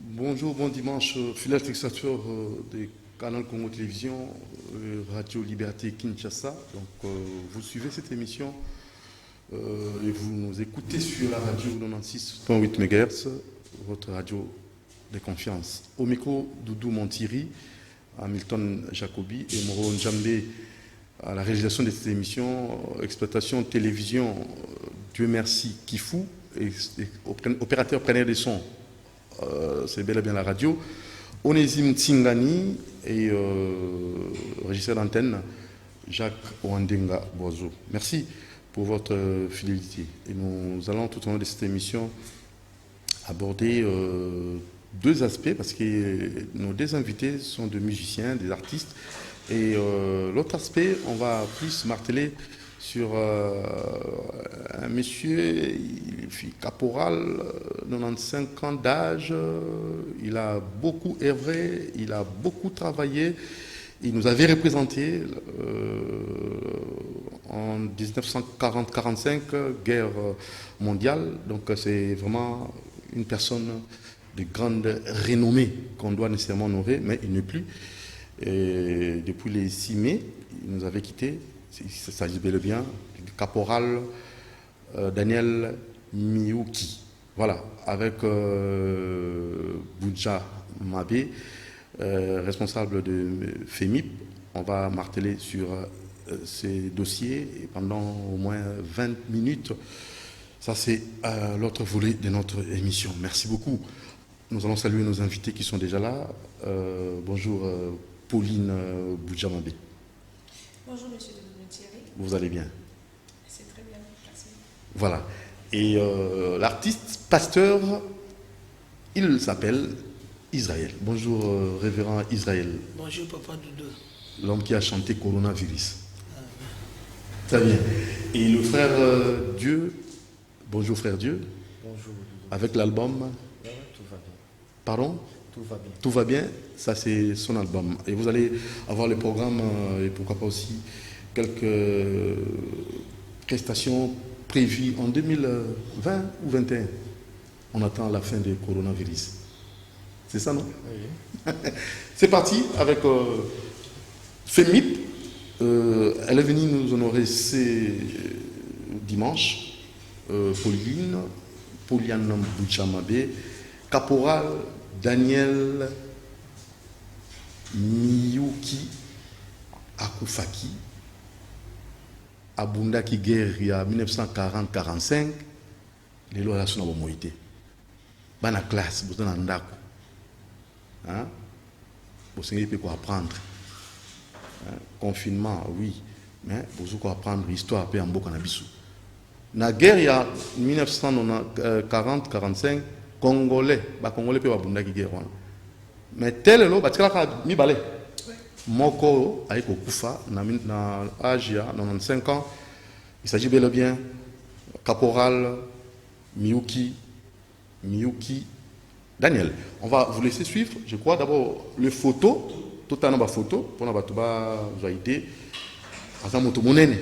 Bonjour, bon dimanche, fidèles téléspectateurs des canaux Congo Télévision, Radio Liberté Kinshasa. Donc, vous suivez cette émission et vous nous écoutez sur la radio 96.8 MHz, votre radio de confiance. Au micro, Doudou Montiri, Hamilton Jacobi et Moro Njambe à la réalisation de cette émission, exploitation télévision, Dieu merci, Kifou, et opérateur preneur des sons. C'est bel et bien la radio. Onésime Tsingani et régisseur d'antenne, Jacques Ouandenga Boiseau. Merci pour votre fidélité. Et nous allons tout au long de cette émission aborder deux aspects, parce que nos deux invités sont des musiciens, des artistes. Et l'autre aspect, on va plus marteler sur un monsieur, il fut caporal, 95 ans d'âge, il a beaucoup œuvré, il a beaucoup travaillé, il nous avait représenté en 1940-45, guerre mondiale, donc c'est vraiment une personne de grande renommée qu'on doit nécessairement honorer, mais il n'est plus. Et depuis le 6 mai, il nous avait quittés. Il s'agit bel et bien du caporal Daniel Miyuki. Voilà, avec Boudja Mabé, responsable de FEMIP, on va marteler sur ces dossiers et pendant au moins 20 minutes. Ça, c'est l'autre volet de notre émission. Merci beaucoup. Nous allons saluer nos invités qui sont déjà là. Bonjour Pauline Boudja Mabé. Bonjour monsieur Thierry. Vous allez bien? C'est très bien, merci. Voilà. Et l'artiste pasteur, il s'appelle Israël. Bonjour révérend Israël. Bonjour papa Doudou. L'homme qui a chanté Coronavirus. Très bien. Et le frère Dieu. Bonjour frère Dieu. Bonjour Doudou. Avec l'album. Tout va bien. Pardon? Tout va bien. Tout va bien. Ça c'est son album. Et vous allez avoir le programme et pourquoi pas aussi quelques prestations prévues en 2020 ou 2021. On attend la fin du coronavirus. C'est ça, non? Oui. C'est parti avec FEMIP. Elle est venue nous honorer ce dimanche. Pauline Boudja Mabé, caporal Daniel Miyuki Akufaki, Abunda qui guerre il y a 1940-45, les lois sont en moïté. Bana classe, vous êtes en ndako. Hein? Vous savez quoi apprendre. Hein? Confinement, oui, mais vous savez quoi apprendre l'histoire, peu en beau cannabis. La guerre il y a 1940-45, Congolais, Congolais peuvent abonder qui guerre. Mais tel est l'eau, parce que là, mi balé. Moko avec Okufa, na âge il y a 95 ans, il s'agit bel et bien caporal Miyuki Daniel. On va vous laisser suivre, je crois d'abord les photos, tout un nombre de photos pour la batouba joité. Azamoto monene,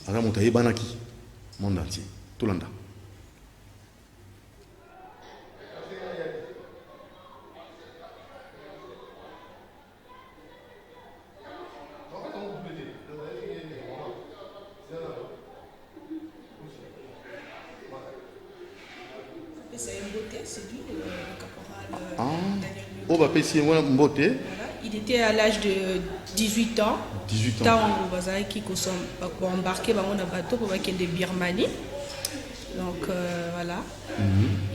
azamoto yebanaki, monde entier, tout le monde. C'est une beauté, c'est lui, le caporal Daniel Miyuki. On va payer une beauté. Voilà. Il était à l'âge de 18 ans. 18 ans. Tant qui ont embarqué dans un bateau pour aller de Birmanie. Donc voilà.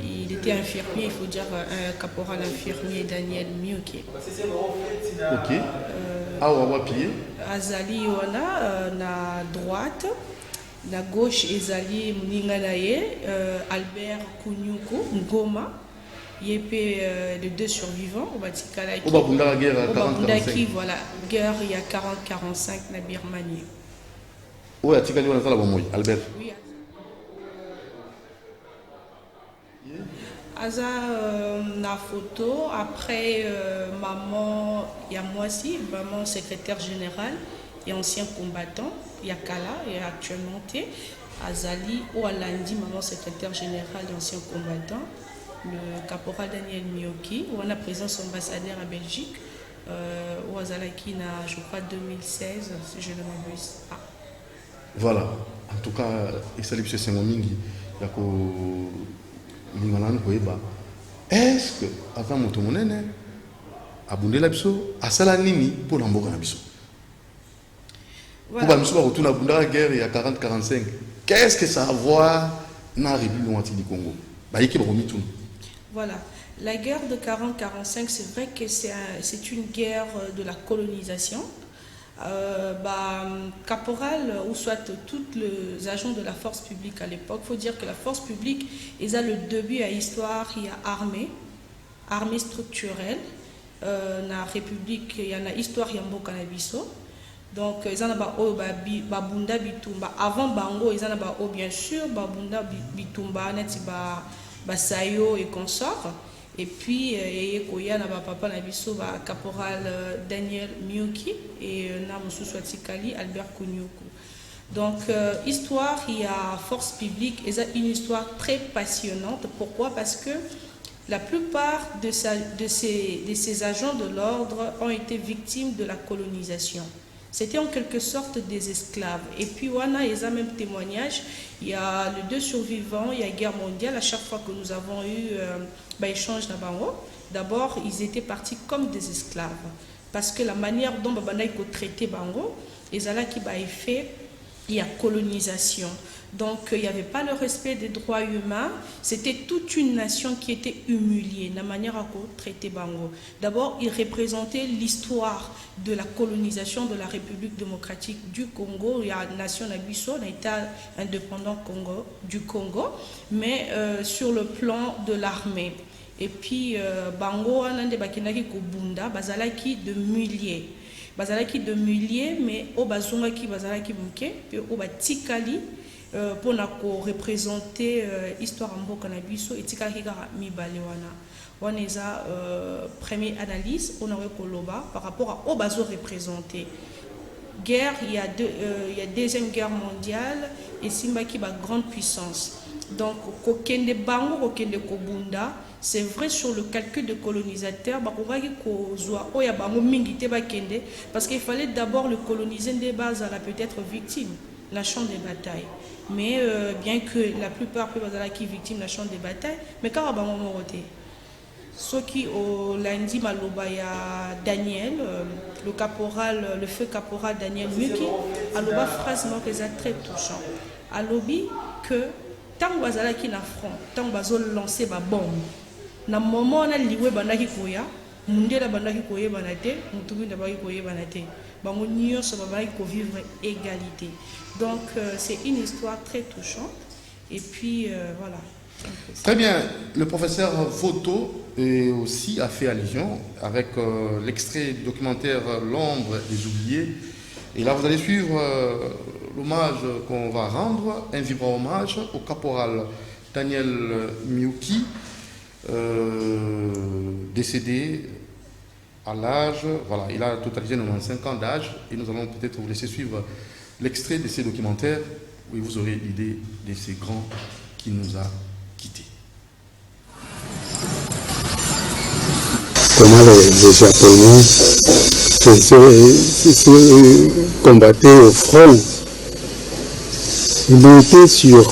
Il était infirmier, il faut dire un caporal infirmier Daniel Miyuki. Ok. Ah, on va pied. Azali wana na droite, na gauche ezali muninga na ye, Albert Kunyuku Ngoma. Yépé les deux survivants au Batikalaki. Au Babunda la guerre à 40-45. Voilà, guerre il y a 40-45 na Birmanie. Où est Tikali on a la bombe Albert. Oui. Aza na photo après maman il y a moi aussi, maman secrétaire générale et ancien combattant, il y a Kala et actuellement Azali ou Alandi maman secrétaire générale et ancien combattant. le caporal Daniel Mioki, où on a présent son ambassadeur à Belgique, où Azalaki na, je crois, 2016, si je ne m'abuse pas. Voilà. En tout cas, Esalip Sengomingi, Yako Mingalan Koeba. Est-ce que, avant Motomonene, Abundé Lapso, Asala Nini pour l'Amboka Nabiso? Pour Bamiso, retourne à Bunda guerre il y a 40-45. Qu'est-ce que ça a à voir dans la République du Congo? Voilà. La guerre de 40-45, c'est vrai que c'est une guerre de la colonisation. Caporal ou soit tous les agents de la force publique à l'époque, il faut dire que la force publique, ils ont le début à l'histoire, il y a armée structurelle. Dans la République, il y a une histoire, il y a un Canabiso. Donc, ils ont Bunda Bitumba. Avant Bango, ils ont bien sûr Bunda Bitumba, Sayo et consorts. Et puis, il y a papa Nabiso, caporal Daniel Mioki et Namusu Swatikali, Albert Kunyuku. Donc, histoire, il y a force publique, et c'est une histoire très passionnante. Pourquoi? Parce que la plupart de ces agents de l'ordre ont été victimes de la colonisation. C'était en quelque sorte des esclaves. Et puis, il y a même témoignage. Il y a les 2 survivants, il y a la guerre mondiale. À chaque fois que nous avons eu échange dans Bango, d'abord, ils étaient partis comme des esclaves. Parce que la manière dont Babanaï traitait Bango, et là qui a fait, il y a colonisation. Donc, il n'y avait pas le respect des droits humains. C'était toute une nation qui était humiliée, la manière à traiter Bango. D'abord, il représentait l'histoire de la colonisation de la République démocratique du Congo. Il y a la nation Nabiso, un État indépendant du Congo, mais sur le plan de l'armée. Et puis, Bango, on a des bakinaki Kobunda, Bazalaki de milliers. Bazalaki de milliers, mais au Bazungaki, Bazalaki Mouke, puis au Batikali, pour représenter l'histoire en Bokanabiso et Tikaki Mibalewana. On a première analyse, on a Koloba par rapport à au Bazo représenté. Guerre, il y a Deuxième Guerre mondiale et Simbaki ba grande puissance. Donc, Kokende Bango, Kokende Kobunda, c'est vrai sur le calcul de colonisateur, parce qu'il fallait d'abord le coloniser des bases à la peut-être victime, la champ des batailles. Mais bien que la plupart peuvent être victimes de la champ des batailles, mais quand on a voté, ce qui au lundi Malobaya Daniel, le feu caporal Daniel Muki, Aloba phrase très touchant. Alobi que tant que na front, tant que lancer ma bombe. Na moment on a lié bandaki koya, mundela bandaki koye banate, mutubi na bandaki koye banate. Bango nyo so bandaki ko vivre égalité. Donc c'est une histoire très touchante. Et puis voilà. Très bien. Le professeur Voto aussi a fait allusion avec l'extrait du documentaire L'ombre des oubliés. Et là, vous allez suivre l'hommage qu'on va rendre, un vibrant hommage au caporal Daniel Mioki, décédé à l'âge, voilà, il a totalisé 95 ans d'âge, et nous allons peut-être vous laisser suivre l'extrait de ces documentaires où vous aurez l'idée de ces grands qui nous a quittés. Comment les Japonais se combattaient au front. Ils étaient sur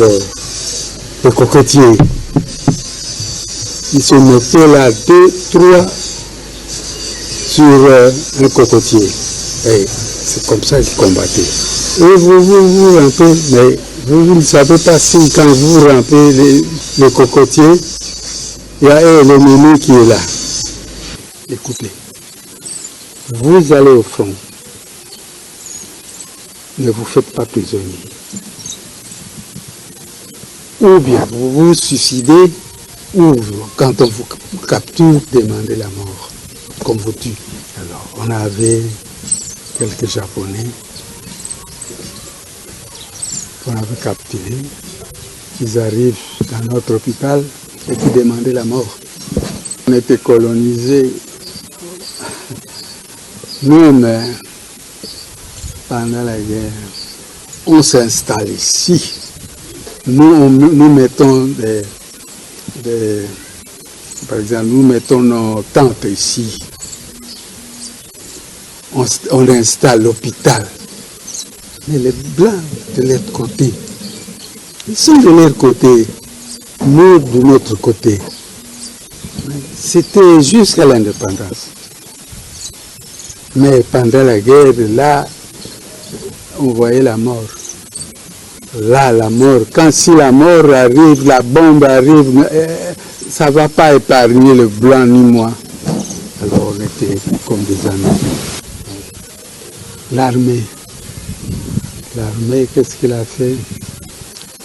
le cocotier. Ils se mettaient là 2, 3 sur un cocotier. Et c'est comme ça qu'ils combattaient. Et vous rampez, mais vous ne savez pas si quand vous rampez le cocotier, il y a l'ennemi qui est là. Écoutez, vous allez au front, ne vous faites pas prisonnier. Ou bien vous vous suicidez, ou quand on vous capture, demandez la mort, comme vous tue. Alors, on avait quelques Japonais qu'on avait capturés, ils arrivent dans notre hôpital et qui demandaient la mort. On était colonisés. Même pendant la guerre, on s'installe ici. Nous mettons Par exemple, nous mettons nos tentes ici. On installe l'hôpital. Mais les Blancs de l'autre côté, ils sont de leur côté, nous de notre côté. C'était jusqu'à l'indépendance. Mais pendant la guerre, là, on voyait la mort. Là, la mort. Quand si la mort arrive, la bombe arrive, ça ne va pas épargner le blanc ni moi. Alors on était comme des amis. L'armée, qu'est-ce qu'il a fait?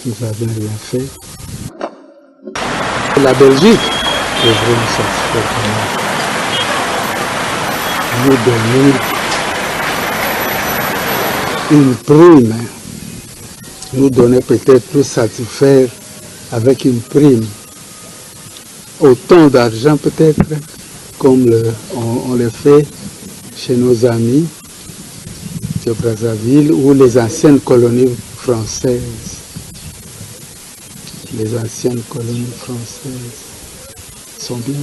Nous n'avons rien fait. La Belgique, est vraiment satisfaite nous donner une prime, nous donner peut-être tout satisfaire avec une prime. Autant d'argent peut-être, comme on le fait chez nos amis de Brazzaville ou les anciennes colonies françaises. Les anciennes colonies françaises sont bien.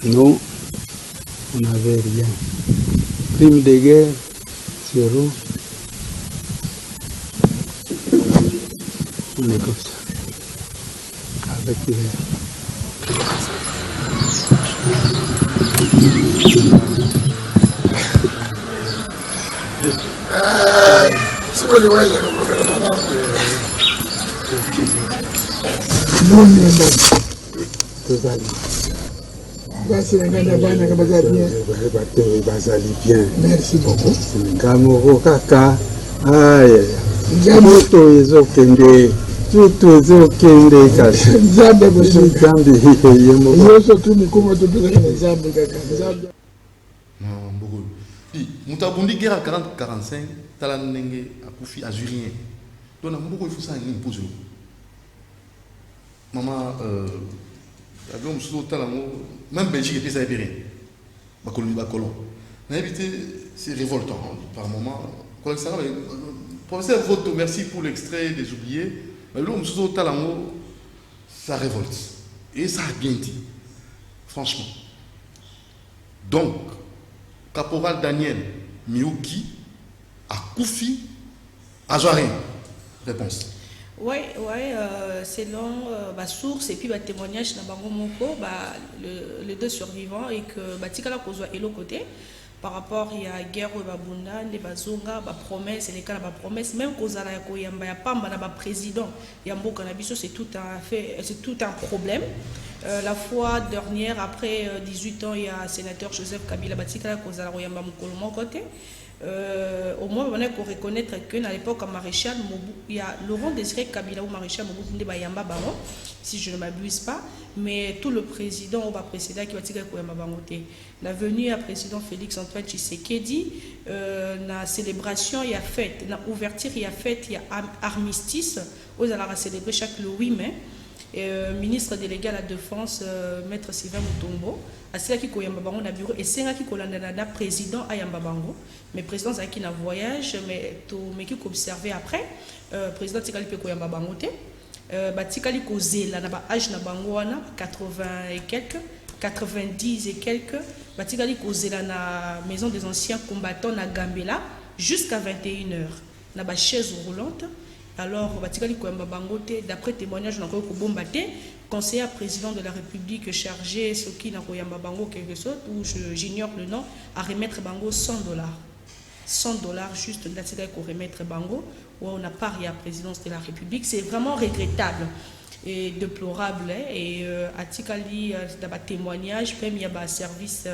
Nous, on n'avait rien. Prime de guerre, zéro. On est comme ça. Avec les... Merci beaucoup. Ngamoro kaka. Aye. Moto ezokende. Tutu ezokende kaka. Nzambe boso. Nzambe yemo. Yoso tu mikuma tu bila nzambe kaka. Nzambe. Non, beaucoup. Puis, Moutabundi guerre à 40-45, Talanenge a Koufi azurien. Donc, beaucoup il faut ça une pause. Maman, même Belgique était ça rien. Ma colonie, ma colon. C'est révoltant par moment. Professeur Voto, merci pour l'extrait des oubliés. Mais là, ça révolte. Et ça a bien dit. Franchement. Donc, Caporal Daniel Miouki à Koufi à Joarin. Réponse. Oui, selon ma source et puis ma témoignage dans Bango Moko, les deux survivants et que Tikala Kozwa et l'autre côté par rapport à la guerre au Babunda, les Bazonga, la promesse et les cas de la promesse, même Kozala Koyamba, ya Pamba, na président, Yambo Kanabiso, c'est tout un problème. La fois dernière, après 18 ans, il y a le sénateur Joseph Kabila, Tikala Kozala Koyamba Mokolo côté. Au moins, on a qu'on reconnaître qu'à l'époque, maréchal Mobu, il y a Laurent Désiré Kabila ou maréchal Mobu Bayamba Baron, si je ne m'abuse pas, mais tout le président ou précédent qui va tirer Koyamba Bangote. La venue à président Félix Antoine Tshisekedi, la célébration il y a fête, la ouverture il y a fête, il y a armistice, aux allons célébrer chaque le 8 mai. Ministre délégué à la défense, maître Sylvain Mutombo, à cela qui koyamba bango na bureau et c'est là qui kolandana président ayamba bango, mais président ça qui na voyage mais tout mais qui observé après président tikali pe koyamba bango te batikali kozela na ba âge na bango wana 80 et quelques 90 et quelques batikali kozela na maison des anciens combattants na Gambela jusqu'à 21h na ba chaise roulante. Alors, d'après témoignage, on a conseiller président de la République chargé, ce qui n'a pas bango quelque chose, ou j'ignore le nom, à remettre bango $100. $100 juste pour remettre bango, où on n'a pas rien à la présidence de la République. C'est vraiment regrettable et déplorable. Et à Tikali, dans témoignage, même il y a un service,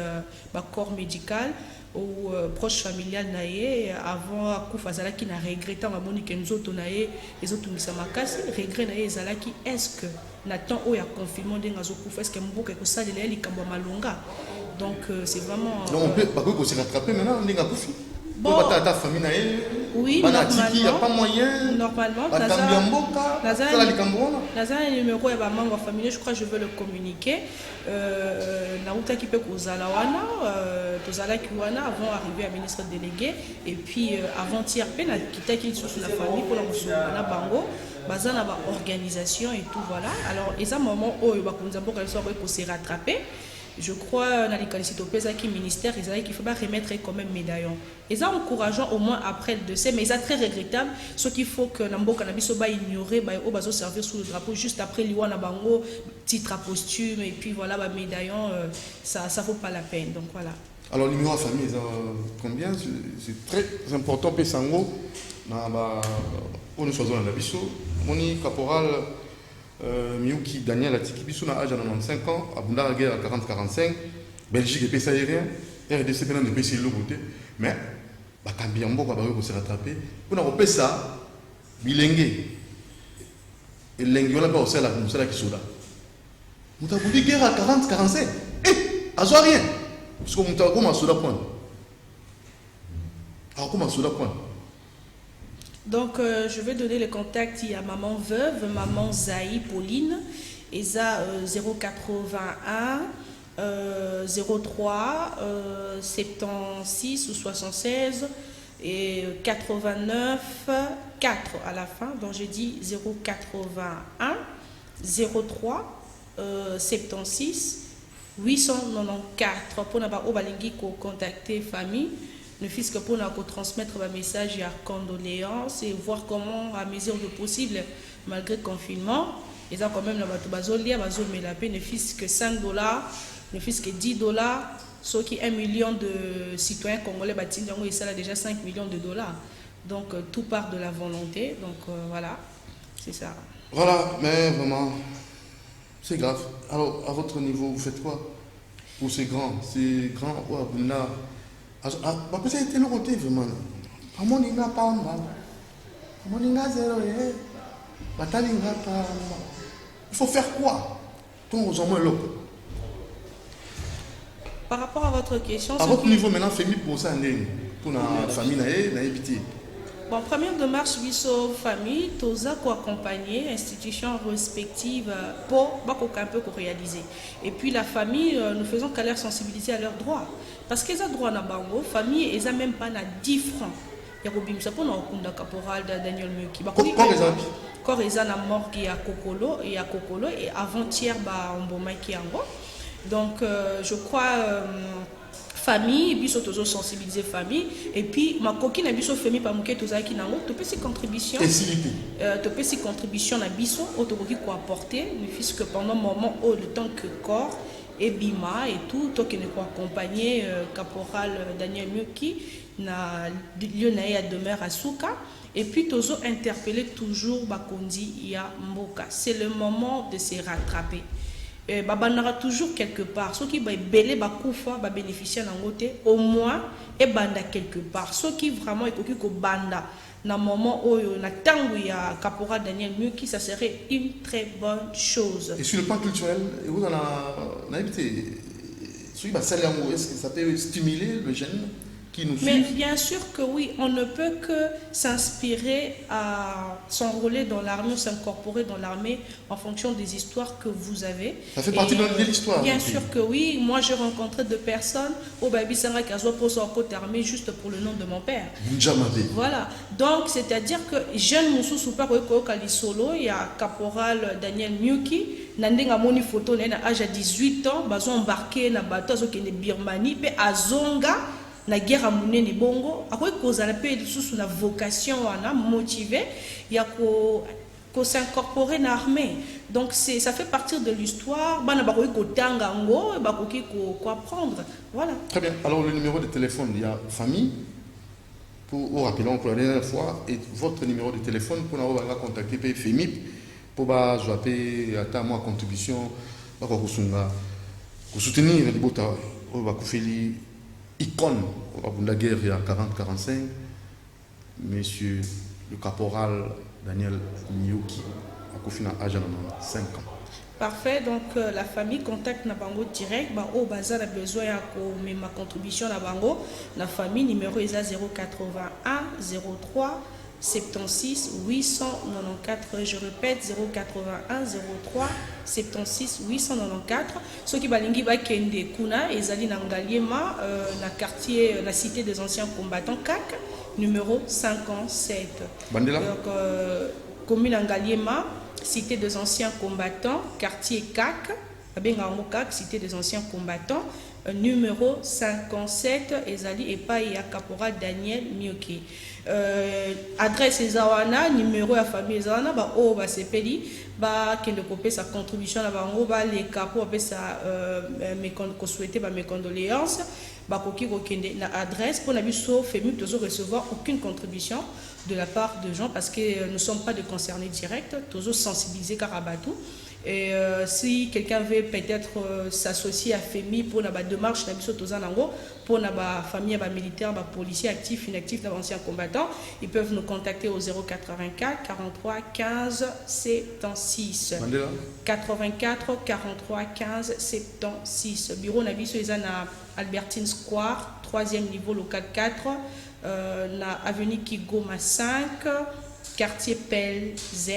un corps médical, ou proche familial naé avant Koufa Zalaki n'a regretté à Monique Nzoto naé les autres misamakasi regret naé Zalaki est-ce que Nathan Oya confirmé d'engazo Koufa est-ce que Mboka que ça les likamba malonga donc c'est vraiment non on peut pas que se rattraper maintenant on est à Koufi bon ta famille naé oui normalement il y a pas moyen normalement Naza numéro ya ba membre famille je crois je veux le communiquer Naouta qui peut kozala wana tozala ki wana avant arriver à ministre délégué et puis avant-hier pe na kita ki sur la famille pour la na bango baza na ba organisation et tout voilà. Alors et ça moment où ba konza mboka biso ko se rattraper. Je crois dans les qualités qui ministère il qu'il faut pas remettre quand même médaillon. Et ça encourageant au moins après le décès mais ça très regrettable ce qu'il faut que Namboka Nabiso ba ignorer ba au bazo servir sous le drapeau juste après liwa na bango titre posthume et puis voilà ba médaillon ça vaut pas la peine donc voilà. Alors numéro de famille combien c'est très important pesango na ba on choisit na biso moni caporal Miyuki Daniel Atiki biso na âge de 95 ans abunda la guerre à 40-45 Belgique et pays aérien RDC pendant de pays le côté mais ba kambiambo ba ko se rattraper pour na repé ça bilenge et l'engiola ba osala comme ça qui soda mutabundi guerre à 40-45 azo rien parce que mutabundi comment soda point alors comment soda point. Donc, je vais donner le contact. Il y a maman veuve, maman Zaï, Pauline, ESA 081 03 76 ou 76 et 89 4 à la fin. Donc, je dis 081 03 76 894 pour ne pas contacter famille. Ne fût-ce que pour nous transmettre un message à condoléances et voir comment, à mesure de possible, malgré le confinement, ils ont quand même la paix, ne fût-ce que $5, ne fût-ce que $10, ce qui 1 million de citoyens congolais, ils sont déjà $5 millions. Donc tout part de la volonté. Donc voilà, c'est ça. Voilà, mais vraiment, c'est grave. Alors, à votre niveau, vous faites quoi pour ces grands Abuna? Parce que c'était le côté vraiment. Il faut faire quoi? Par rapport à votre question, à votre niveau maintenant, famille pour ça, pour la famille, bon, 1er de mars, biso famille, toza ko accompagner institutions respectives pour un peu réaliser. Et puis la famille, nous faisons qu'à leur sensibiliser à leurs droits. Parce qu'ils ont droit à bango, famille, ils n'ont même pas 10 francs. Il y a un peu de caporal Daniel Muki. Quand ils ont mort qui a Kokolo et avant-hier, on a qui ango. Donc, je crois. Famille, biso tozo sensibiliser famille et puis ma coquine biso famille pa muke toza ki nango to pesi contribution na biso otokoki ko apporter ne fût-ce que pendant moment au le temps que corps et bima et tout to qui ne ko accompagner caporal Daniel Muki na lieu na ya demeure à Souka et puis tozo interpeller toujours bakondi ya mboka c'est le moment de se rattraper. Babanara toujours quelque part ceux qui belé bakufa ba bénéficier nangote au moins et banda quelque part ceux qui vraiment ekoki ko banda na moment oyo na tango ya caporal Daniel Muki ça serait une très bonne chose. Et sur le plan culturel vous dans la habité celui ba saler est-ce que ça peut stimuler le jeune qui nous suit? Mais bien sûr que oui, on ne peut que s'inspirer à s'enrôler dans l'armée ou s'incorporer dans l'armée en fonction des histoires que vous avez. Ça fait partie de l'histoire. Bien sûr que oui. Moi, j'ai rencontré 2 personnes au Baby Sanga Kazo pour son côté armée juste pour le nom de mon père. Voilà. Donc, c'est-à-dire que jeune Moussou Soupa Kali Solo, il y a caporal Daniel Muki, Nandenga moni photo na âge à 18 ans, bazo embarqué na bateau zo kende Birmanie, pe azonga la guerre à monene bongo après cause à la paix sous la vocation wana motivé il y a ko s'incorporer dans l'armée donc c'est ça fait partie de l'histoire bana ba ko tanga ngo ba ko apprendre voilà. Très bien. Alors le numéro de téléphone il y a famille pour rappeler encore la dernière fois et votre numéro de téléphone pour nous contacter par FEMIP pour ba jouer à moi contribution ba ko sunga ko soutenir le bota ba ko feli icône la guerre il y a 40-45, monsieur le caporal Daniel Miyuki a confiné à âge de 5 ans. Parfait, donc la famille contacte Nabango direct, au bazar a besoin de ma contribution Nabango, la famille numéro est 081 03 76 894, je répète 081 03 76 894. Ceux qui balingi ba kende kuna ezali na Ngaliema na quartier la cité des anciens combattants CAC numéro 57. Bandela. Donc commune Angaliema, cité des anciens combattants, quartier CAC, cité des anciens combattants, numéro 57, Ezali Epai Caporal Daniel Mioki. Adresse Ezawana, numéro à famille Ezawana, sepeli, qui ne sa contribution à les capos, sa souhaité mes condoléances, na adresse pour n'abuser FEMU de recevoir aucune contribution de la part de gens parce que nous ne sommes pas de concernés directs, toujours sensibilisés Karabatou. Et si quelqu'un veut peut-être s'associer à FEMI pour la démarche pour la famille militaire, policiers actifs, inactifs, d'anciens combattants, ils peuvent nous contacter au 084 43 15 76. Mandela. 84 43 15 76. Bureau Nabiso est à Albertine Square, 3e niveau local 4, la avenue Kigoma 5, quartier Pel Z.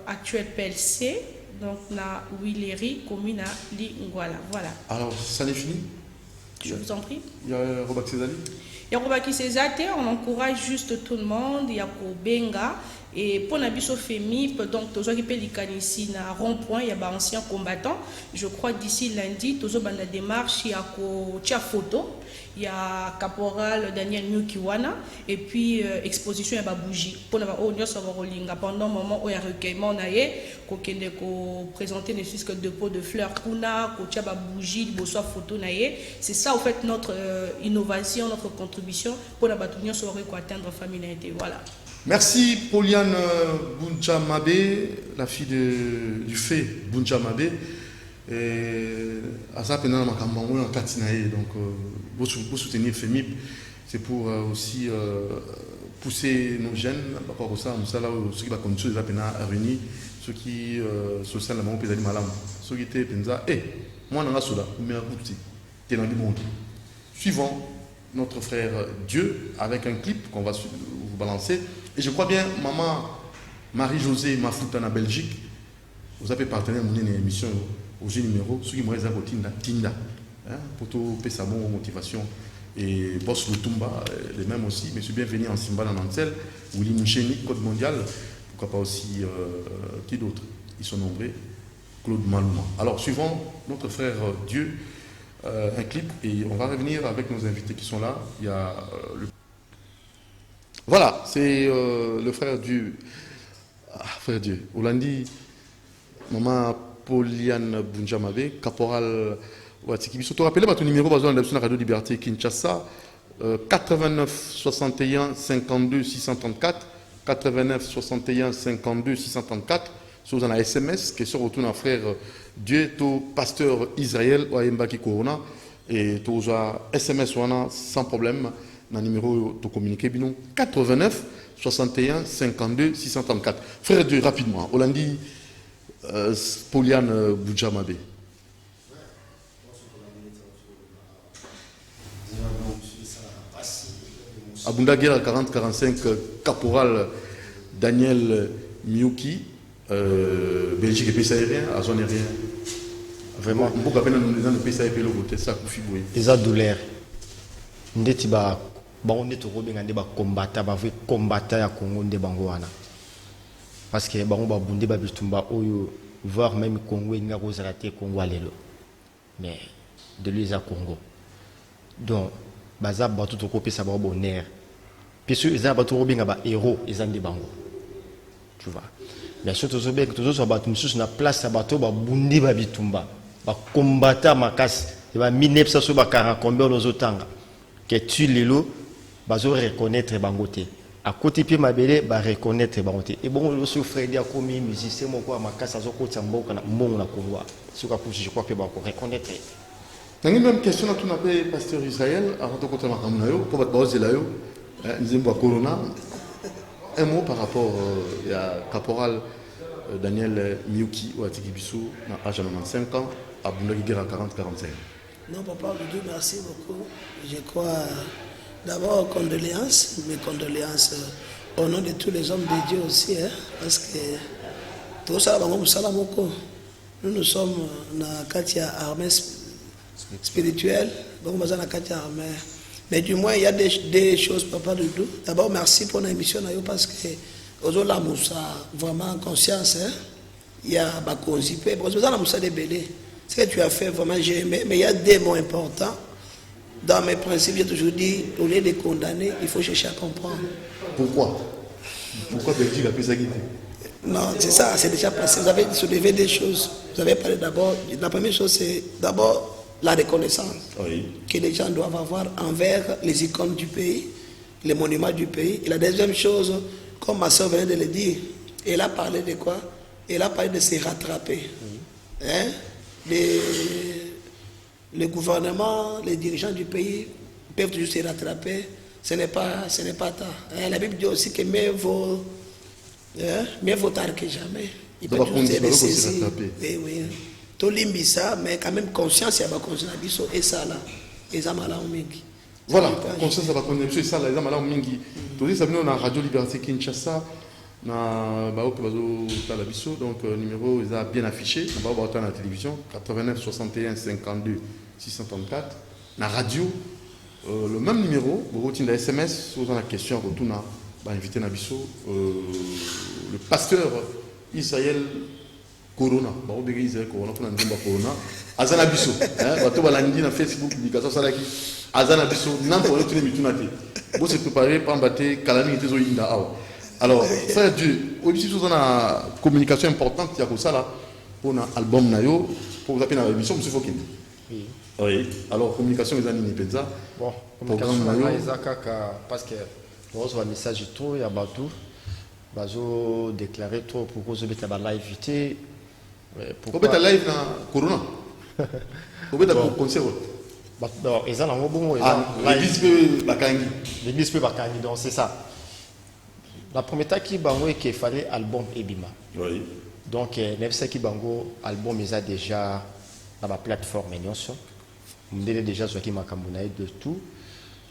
Actuel PLC, donc la Willery, commune à Lingwala. Voilà. Alors, ça n'est fini? Je vous en prie. Il y a Robaki Césali? Il y a Robaki Césali, on encourage juste tout le monde, il y a Benga. Et pour Nabiso FEMIP, donc, tous ceux qui peuvent ici, na rond-point, il y a des anciens combattants. Je crois d'ici lundi, tous ceux qui ont la démarche, il y a photo. Il y a Caporal Daniel Mukiwana et puis exposition il y a bougie pour pendant un moment où il y a recueillement qu'on présenter ne fût-ce que deux pots de fleurs kuna qu'on a bougie bosso photo c'est ça en fait notre innovation, notre contribution pour la bataille sur atteindre la famille. Voilà. Merci Pauliane Bunjamabe, la fille du fait Bunjamabe. À ça, pendant donc pour soutenir FEMIP, c'est pour aussi pousser nos jeunes par rapport à ça, ceux qui vont continuer à réunir, ceux qui socialement peuvent aller malade, ceux qui étaient pensant, moi on a cela, mais un petit, t'es dans le monde. Suivant notre frère Dieu avec un clip qu'on va vous balancer, et je crois bien maman Marie-Josée Mafouta en Belgique, vous avez partenaire à une émission. Au numéro, ceux qui m'ont Tinda, pour tout sa bonne motivation. Et Boss Lutumba, les mêmes aussi, mais je suis bienvenu en Simba dans Nantel, Willy Moucheni, Code Mondial, pourquoi pas aussi qui d'autres? Ils sont nombreux, Claude Malouma. Alors, suivant notre frère Dieu, un clip, et on va revenir avec nos invités qui sont là. Il y a Voilà, c'est le frère Dieu. Frère Dieu, Olandi, maman. Pauliane Bunjamabe, caporal Watiki. Surtout rappelez votre numéro besoin de la Radio Liberté Kinshasa 89 61 52 634 89 61 52 634 sur un SMS qui sort autour d'un frère Dieu to pasteur Israël ou Mbaki Corona et tout SMS sans problème dans le numéro de communiquer 89 61 52 634. Frère Dieu rapidement Olandi Pauliane Bunjamabe. Abundagera 40-45, caporal Daniel Miyuki, Belgique et pays aérien, à zone aérien. Vraiment, on peut nous pays aérien le ça configuré. Des douleurs. Ndetiba, on est au Robin de combattre, combattre à Congo de Bangoana. Parce que on va bounder Babitumba, voire même Congo, il n'y a pas Congo mais de lui à Congo. Donc, Baza Batu Tokopé, ça va au bonheur. Puis, ils ont battu Robin, héros, ils ont des bangos. Tu vois. Bien sûr, tous les battus sur la place, à bateau, Bundi Babitumba, combattre ma casse, il va miner ça sur Bakara, combien aux autres que tu les lots, Bazo reconnaître Bangoté. À côté de ma belle, bah reconnaître Bangoté. Et bon, le frère a commis musicien, mon quoi, ma casse, à Zoko Tambo, qu'on a mon la Congo. Ce que je crois que reconnaître. Il y a une même question à tout le pasteur Israël, avant de continuer à Kamunayo, pour votre base de là, nous Corona. Un mot par rapport à caporal Daniel Miyuki ou Atiki Bissou, à l'âge de 95 ans, à Bundagiguera 40-45. Non, papa, Dieu merci beaucoup. Je crois d'abord condoléances, mes condoléances au nom de tous les hommes de Dieu aussi, parce que tout ça, nous sommes dans la Katia armée spirituelle, donc nous sommes dans la Katia armée. Mais du moins, il y a des choses, papa Doudou. D'abord, merci pour l'émission, parce que Ozola Moussa, vraiment conscience, hein? Il y a Bakonzi, parce que Moussa de Belé. Ce que tu as fait, vraiment, j'ai aimé, mais il y a des mots importants. Dans mes principes, j'ai toujours dit, au lieu de condamner, il faut chercher à comprendre. Pourquoi Belgique a fait ça? Non, c'est ça, c'est déjà passé. Vous avez soulevé des choses. Vous avez parlé d'abord. La première chose, c'est d'abord la reconnaissance que les gens doivent avoir envers les icônes du pays, les monuments du pays. Et la deuxième chose, comme ma soeur venait de le dire, elle a parlé de quoi? Elle a parlé de se rattraper. Hein? Le gouvernement, les dirigeants du pays peuvent toujours se rattraper. Ce n'est pas tard. Hein? La Bible dit aussi que mieux vaut tard que jamais. Il peut toujours se ressaisir. Oui. Tout limbisa, mais quand même conscience, il y a conscience et ça là. Et ça m'a voilà, conscience de la connexion, ça là, ça mingi. Tout ça, nous on a Radio Liberté Kinshasa, na donc numéro ils a bien affiché, on va voir dans la télévision 89 61 52 634. Na radio, le même numéro, vous retenez la SMS, vous avez la question, retourne à inviter Nabiso, le pasteur Israël Corona, Corona, Corona, Azana Bisso, bateau balandi na Facebook, publication salaki, Azana Bisso, n'importe tous les mitunati. Vous se préparez pour embattre calamité zo inda awa. Alors, frère Dieu, aussi sur une communication importante, il y a ça là pour un album nayo, pour vous appeler dans l'émission, monsieur Fokin. Oui. Alors, communication ils ont une penza. Bon, communication nayo parce que on reçoit un message trop, il y a bateau, bazo déclarer trop pour cause de la live vité. Pourquoi tu live dans Corona? Pourquoi tu as un concert? Non, ils ont un bon l'église peut Bakangi. L'église peut Bakangi, donc c'est ça. La première fois qu'il fallait album Ebima. Oui. Donc, Nevsa Kibango, album, ils ont déjà dans la plateforme. On a déjà Zoaki Makambunaï de tout.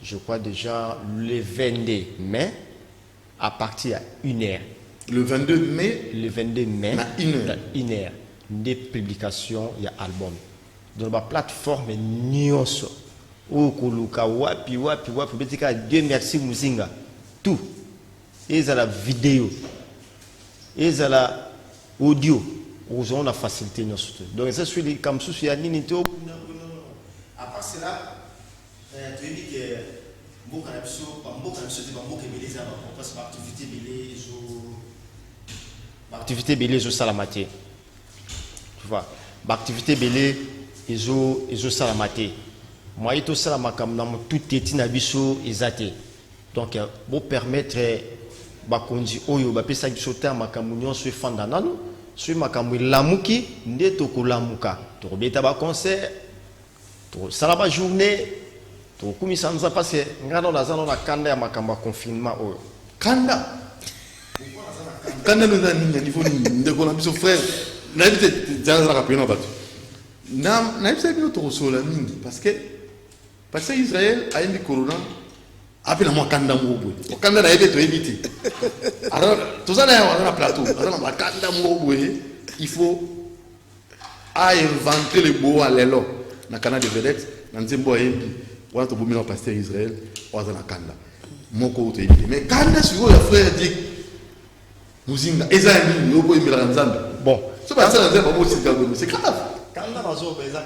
Je crois déjà le 22 mai, à partir de 1h. Le 22 mai? Le 22 mai, à 1h. 1h. Des publications, il y a album. Dans la plateforme Nyonso. Ou Koluka, wapi, Betika, Dieu merci, Muzinga. Tout. Et ça la vidéo. Et ça la audio. Ils ont la facilité. Donc, ça, c'est comme ça, il y a une unité. À part cela, tu dis que beaucoup activité belé zo salamate. Tu vois, l'activité belé izo salamate. Moi ito salamaka na tout eti na biso ezate. Donc pour permettre bakonzi oyo ba pesa biso ta makambo nyonso efanda nano, so makambo lamuki ndeto ko lamuka. To beta ba concert, to salama journée, to kumisa nza parce que ngalo lazana na kanda ya makambo confinement oyo. Kanda nous avons niveau de biso frère n'habite déjà la rappeler batu n'habite bien autour sur la mingi parce que Israël a une corona appelle moi kanda mobwe kanda na ebe to éviter alors tout ça là on a plateau alors na kanda mobwe il faut inventer le beau à l'élo na canal de vedette na nzembo yembi on a to bomina pasteur Israël on a na kanda moko to éviter mais kanda sur le frère dit Muzinga, bon, c'est grave.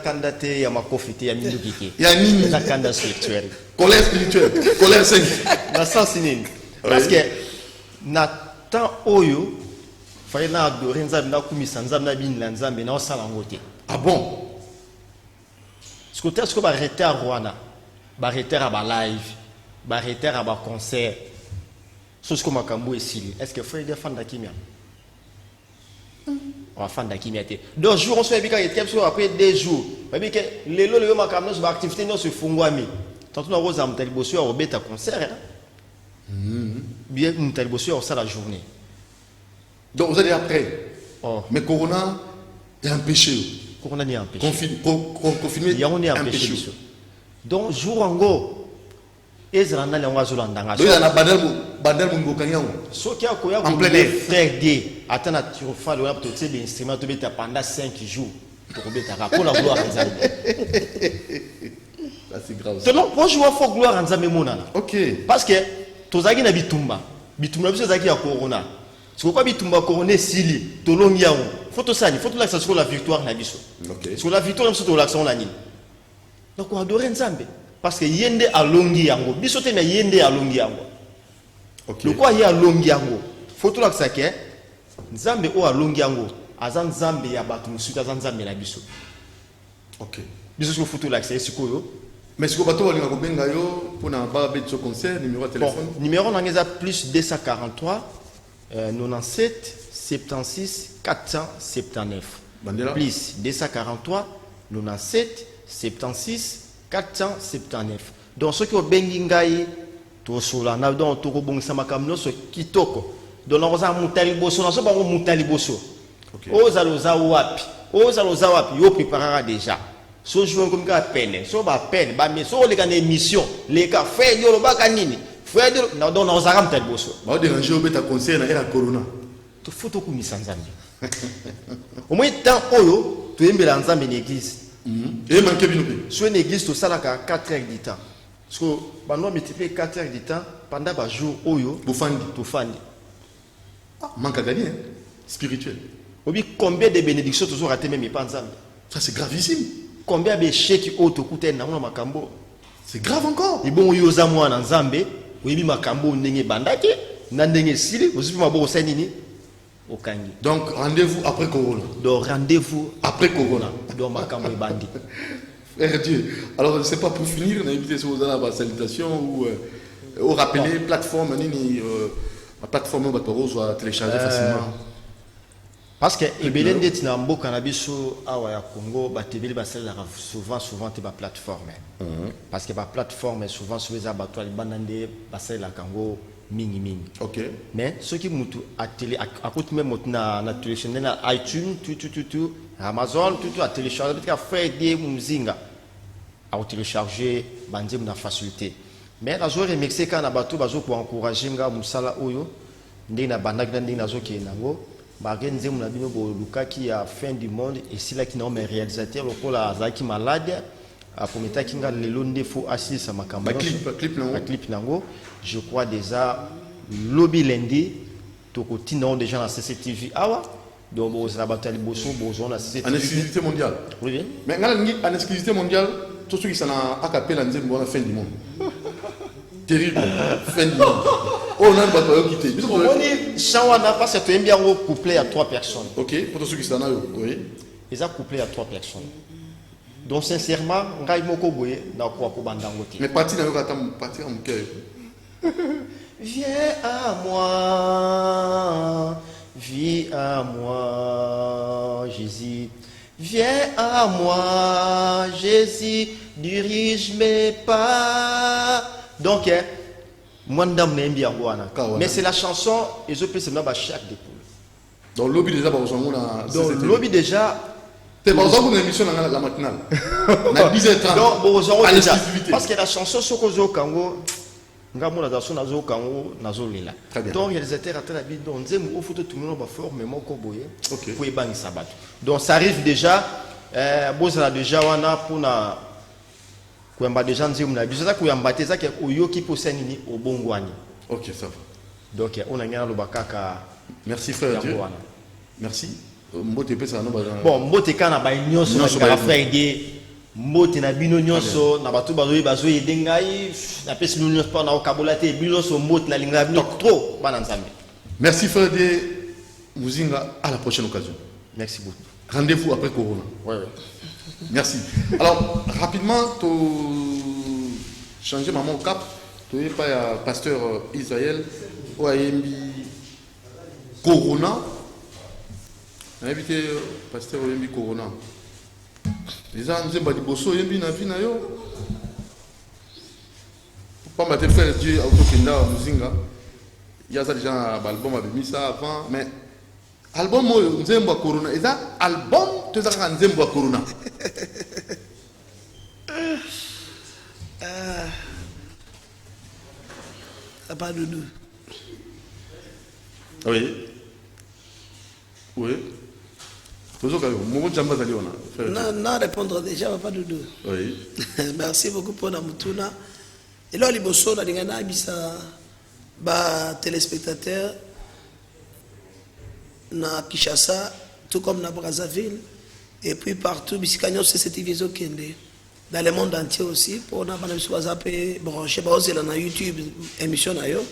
Kanda te ya makofite ya mindu kiki. Ya nini? Ya kanda spirituel. Colère spirituelle, colère 5. Na sens nini? Parce que na temps oyo fallait na adorer nzambe na kumisa nzambe na bin nzambe na osala ngote. Ah bon? Ce que ba arrêter à Rwanda, ba arrêter à ba live, ba arrêter à ba concert. Ce que makambo esili. Est-ce que frère de fan d'akimia? On fan d'akimia te. 2 jours on se fait bika et après 2 jours. Parce que les lots le makambo sur activité non se fungwami. Tantôt na rosa mtalibosu au beta concert. Bien mtalibosu au ça la journée. Donc vous allez après. Oh. Mais corona est empêché. Corona n'est empêché. Confiné. Il y a on est empêché. Donc jour en go Ezra na lenga zolanda donc il y a la bandel mungokanya so qui a koya en plein air frère D atana tirofa le pour te l'instrument to beta pendant 5 jours pour beta pour la gloire en Zambie. Ça c'est grave. Donc bonjour faut gloire en Zambie monana. OK. Parce que tozaki na bitumba biso zaki ya corona Ce qu'on bitumba couronné sili, tolongi yango. Faut to sani, faut to l'accent sur la victoire na biso. Ok. Sur la victoire biso to l'accent na nini. Donc on adore Nzambe parce que yende alongi yango. Biso te mais yende alongi yango. Ok. Le quoi y alongi yango. Faut to l'accent que Nzambe o alongi yango. Azan Nzambe ya batu musuta azan Nzambe na biso. Ok. Biso ko faut to l'accent sikoyo. Mais si vous avez un benga yo pour na ba bet concert numéro de téléphone. Bon, numéro on plus 243 97 76 479. Bandela. Plus 243 97 76 479. Donc ceux qui ont bengi ngai to sola na donc to ko bongisa makamno so kitoko. Donc na oza mutali boso na so ba mutali boso. Ok. Oza wapi yo préparera déjà. So jouer comme ka peine, so ba peine, ba mais so les can émission, les ka fait yo ba kanini. Fait na donc na oza mutali boso. Ba déranger au bet concert na era corona. To photo ku misanzambi. Au moins temps oyo to yembela nzambe l'église. Et manqué binope. Sur une église to salaka 4 heures du temps. Parce que pendant multiplier 4 heures du temps pendant ba jour oyo Bufandi. to fandi. Manque à gagner, hein? Spirituel. Obi combien de bénédictions toujours raté même pas nzambe. Ça c'est gravissime. Combien de chèques auto coûter na makambo. C'est grave encore. Et bon yo za mwana nzambe, oyebi makambo ndenge bandaki, na ndenge sili, ozipi mabo osanini okangi. Donc rendez-vous après corona. Donc rendez-vous Après corona. donc makambo ebandi. Frère Dieu. Alors je ne sais pas pour finir, on a invité sur vous la salutation ou rappeler plateforme la plateforme où vous soit télécharger facilement. Parce que ebele ndeti na mboka na biso awa ya Congo batebeli basalaka souvent te ba plateforme. Parce que ba plateforme souvent za bato libandande basalaka ngo mingi. Ok. Mais ce qui mutu a télé à côté même na télécharger na iTunes tout Amazon tout à télécharger parce que faire des muzinga à télécharger bandim na facilité. Mais la joie remixer kana bato bazo pour encourager nga musala oyo ndina bandak ndina zo ke nango. Bagenze muna bino bo lukaki ya fin du monde et c'est là qui n'a mes réalisateurs lokola zaki malade pour mettre kinga lelo ndefo assisa makambo clip nango je crois déjà lobby lundi to kotina déjà na CCTV awa donc bo za batali boso bozo na CCTV En exclusivité mondiale. Oui. Mais en exclusivité mondiale, tout ce qui s'en a acapé la fin du monde. Terrible. Fin du monde. Oh, on a pas quitté. On est chawana parce que tu aimes bien couplé à 3 personnes. Ok, pour ceux qui s'en ont, oui. Ils ont couplé à 3 personnes. Donc sincèrement, ngai moko boye na kwa ko bandango te. Mais parti na yo katam parti en cœur. Viens à moi, Jésus. Viens à moi, Jésus, dirige mes pas. Donc, moi, mais c'est la chanson, et je peux se mettre à chaque dépoule. Donc, le lobby déjà, par exemple, donc, le lobby déjà. C'est par exemple une émission dans la matinale. Na 10h30. Donc, bon, déjà. Parce que la chanson, ce que je Kango, Ngamona Dasso Nazo Kango, Nazo Lila. Donc, réalisateur a très bien. Donc, on a photo tout le monde va faire, mais mon koboye. Ok. Pour y banner sabat. Donc, ça arrive déjà. Bozala déjà, on a pour na. Kuyamba déjà nzemu na biso za kuyamba te za ke oyoki posa nini obongwani. Ok, ça va. Donc on a ngana lobakaka. Merci frère Dieu. Merci. Mbote pesa na bon mbote kana ba nyonso na ka faire de mbote na bino nyonso na batu bazo yedengai na pesi nyonso pa na okabola te bino so mbote na linga bino trop bana nzambe. Merci frère Dieu. Muzinga, à la prochaine occasion. Merci beaucoup. Rendez-vous après corona. Ouais. Merci. Alors, rapidement, tu changer maman cap. Tu es pas pasteur Israël ou Ayembi Corona. On a invité pasteur Ayembi Corona. Les gens nous aiment bosso Ayembi na vie na yo. Pas ma frère Dieu autokenda muzinga. Il y a ça déjà album avait mis ça avant mais album nzembo corona eza album tozaka nzembo corona. Pas de nous. Oui. Oui. Non, répondre déjà, pas de nous. Oui. Merci beaucoup pour la moutuna. Et là, les bossons, les gars, ils sont téléspectateurs. na Kinshasa, tout comme na Brazzaville, et puis partout, Bisikagnon, c'est cette division qui est dans le monde entier aussi, pour nous brancher, na YouTube, émission d'ailleurs.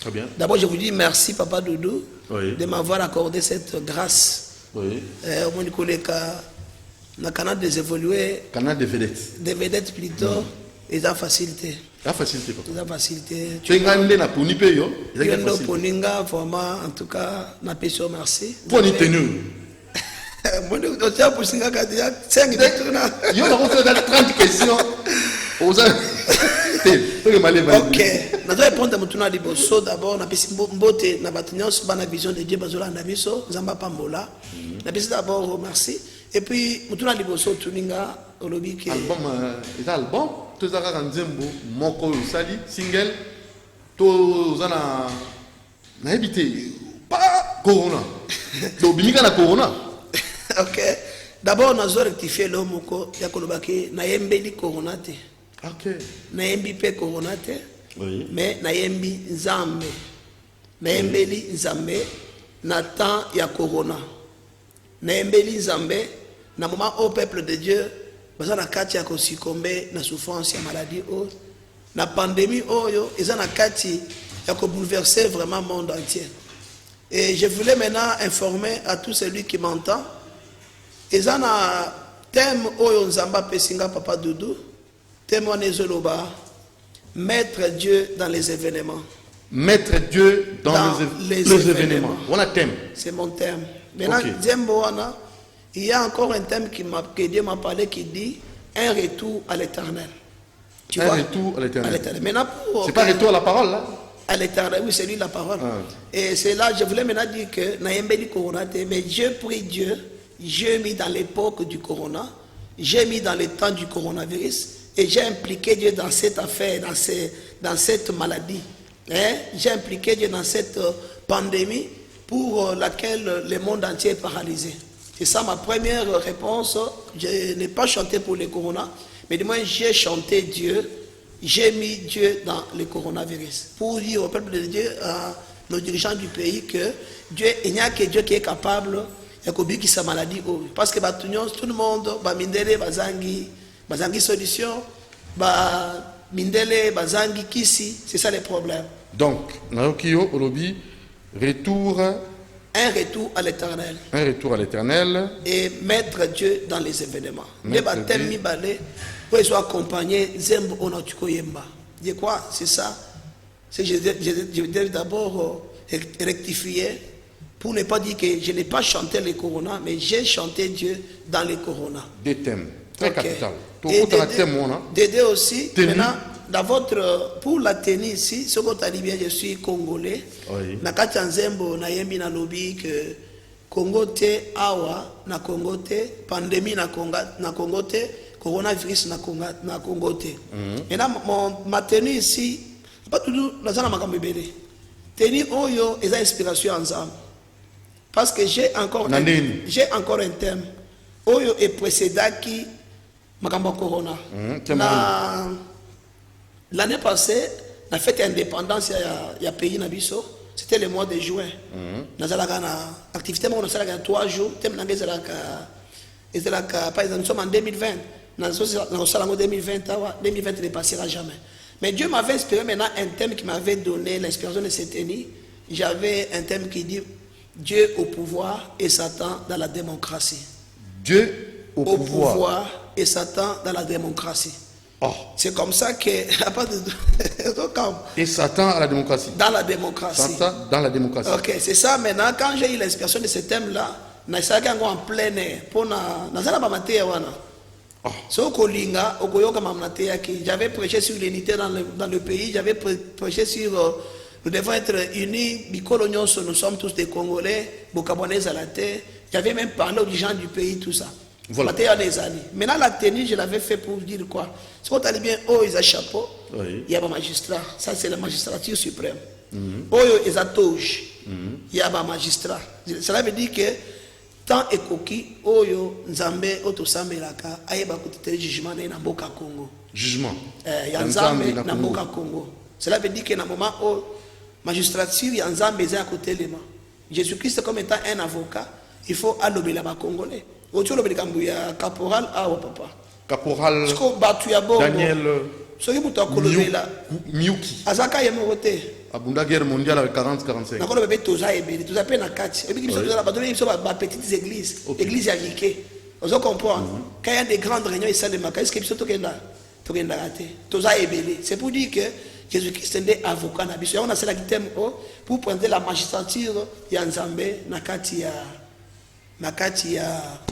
Très bien. D'abord, je vous dis merci, Papa Doudou, Oui. de m'avoir accordé cette grâce. Oui. Au moins, le canal des évolués, Canal des vedettes. des vedettes plutôt, ils ont facilité. La facilité, quoi. Ils ont facilité. Tu es grandi na poni pe yo. Il y a Yondo facilité. Poninga, vraiment, en tout cas, na pécho merci. Poni tenu. Moi, je tiens pour Singa Kadia, 5 détournants. Yo na ko dans 30 questions. Oza. Ok. Nous allons répondre à mon liboso d'abord. Na pesi mbote na batunyo sur la vision de Dieu bazola na biso, Zamba Pambola. Na pesi d'abord merci. Et puis mutuna liboso tuninga olobi ke Album est album. Tout ça quand nzembo moko sali single to zana na habité pas corona. Do binika na corona. Ok. D'abord nous allons rectifier l'homme moko ya koloba ke na yembeli corona te. OK. Na yembi pe corona te. Oui. Mais na yembi nzambe. Na yembeli nzambe na temps ya corona. Na yembeli nzambe na moment au peuple de Dieu baza na kati ya kosicombe na souffrance ya maladie o na pandémie oyo eza na kati ya ko bouleverser vraiment le monde entier. Et je voulais maintenant informer à tout celui qui m'entend eza na thème oyo nzamba pesinga Papa Doudou, thème wana ezoloba mettre Dieu dans les événements. Mettre Dieu dans Dans les les événements. On a thème. C'est mon thème. Maintenant, Ok. Zembo wana, il y a encore un thème que Dieu m'a parlé qui dit un retour à l'éternel. Tu Un vois? retour à l'éternel. Maintenant, pour C'est pas retour à la parole là. à l'éternel, oui, c'est lui la parole. Ah. Et c'est là, je voulais maintenant dire que Naïmbeli Corona, mais Dieu prie Dieu, j'ai mis dans l'époque du Corona, j'ai mis dans le temps du coronavirus, et j'ai impliqué Dieu dans cette affaire, dans cette maladie. Hein? J'ai impliqué Dieu dans cette pandémie pour laquelle le monde entier est paralysé. C'est ça ma première réponse. Je n'ai pas chanté pour le corona, mais du moins j'ai chanté Dieu. J'ai mis Dieu dans le coronavirus pour dire au peuple de Dieu, à nos dirigeants du pays, que Dieu, il n'y a que Dieu qui est capable de sa maladie. Parce que tout le monde, mindele, bazangi solution, mindele, bazangi kisi, c'est ça le problème. Donc, Naokio Olobi, retour. Un retour à l'éternel. Un retour à l'éternel. Et mettre Dieu dans les événements. Mettre Les baptêmes mi balé, pour qu'ils soient accompagnés, zembo onatuko yemba. C'est quoi? C'est ça. C'est que je vais d'abord rectifier pour ne pas dire que je n'ai pas chanté le corona, mais j'ai chanté Dieu dans le corona. Des thèmes. Très Ok. capital. Et Tout un thème, on a. D'aider aussi, Tenue. maintenant, dans votre, pour la tenue ici, ce que tu as dit bien, je suis congolais. Oui. Na kati ya nzembo na yembi na lobi que Congo te awa na Congo te, pandémie na Congo te, coronavirus na Congo te. Maintenant, ma tenue ici, pas tout na makambo ebele. Tenue oyo eza inspiration ensemble. Parce que j'ai encore un thème. Oyo est précédaki makambo corona. L'année passée, la fête d'indépendance il y a pays Nabiso, c'était le mois de juin. Nous avons activité, nous avons 3 jours. Par exemple, nous sommes en 2020. Nous sommes en 2020, 2020 ne passera jamais. Mais Dieu m'avait inspiré maintenant un thème qui m'avait donné l'inspiration de cette année. J'avais un thème qui dit Dieu au pouvoir et Satan dans la démocratie. Dieu au pouvoir et Satan dans la démocratie. Oh. C'est comme ça que. Et Satan à la démocratie. Dans la démocratie. Satan dans la démocratie. Ok, c'est ça. Maintenant, quand j'ai eu l'inspiration de ce thème-là, je suis en plein air. J'avais prêché sur l'unité dans le pays, j'avais prêché sur nous devons être unis, nous sommes tous des Congolais, Bokabonais à la terre. J'avais même parlé aux gens du pays, tout ça. Voilà. Maintenant, la tenue, je l'avais fait pour dire quoi? Si on allait bien, oh, ils ont chapeau, Oui. il y a un magistrat. Ça, c'est la magistrature suprême. Oh, ils ont toge, il y a un magistrat. Cela veut dire que tant et coquille, oh, Nzambe, Otosambe, Laka, Aïeba, Kote, jugement, na Mboka Congo. Jugement. Il y a Nzambe, na Mboka Congo. Cela veut dire que dans le moment où magistrature, il y a Nzambe, à côté de moi. Jésus-Christ comme étant un avocat, il faut allober la Congolais. Au-dessus de caporal, ah papa. Caporal Daniel Miyuki. Azaka yemote. Abunda guerre mondiale 40-45. Nakolo bébé toza ebele, toza pe na kati. Et puis ils sont ba petites églises, églises yaviké. Vous comprenez? Quand il y a des grandes réunions ici de Maka, est-ce que ils sont tokenda raté? Toza ebele. C'est pour dire que Jésus-Christ est avocat na biso. On a cela qui t'aime pour prendre la magistrature ya Nzambe na kati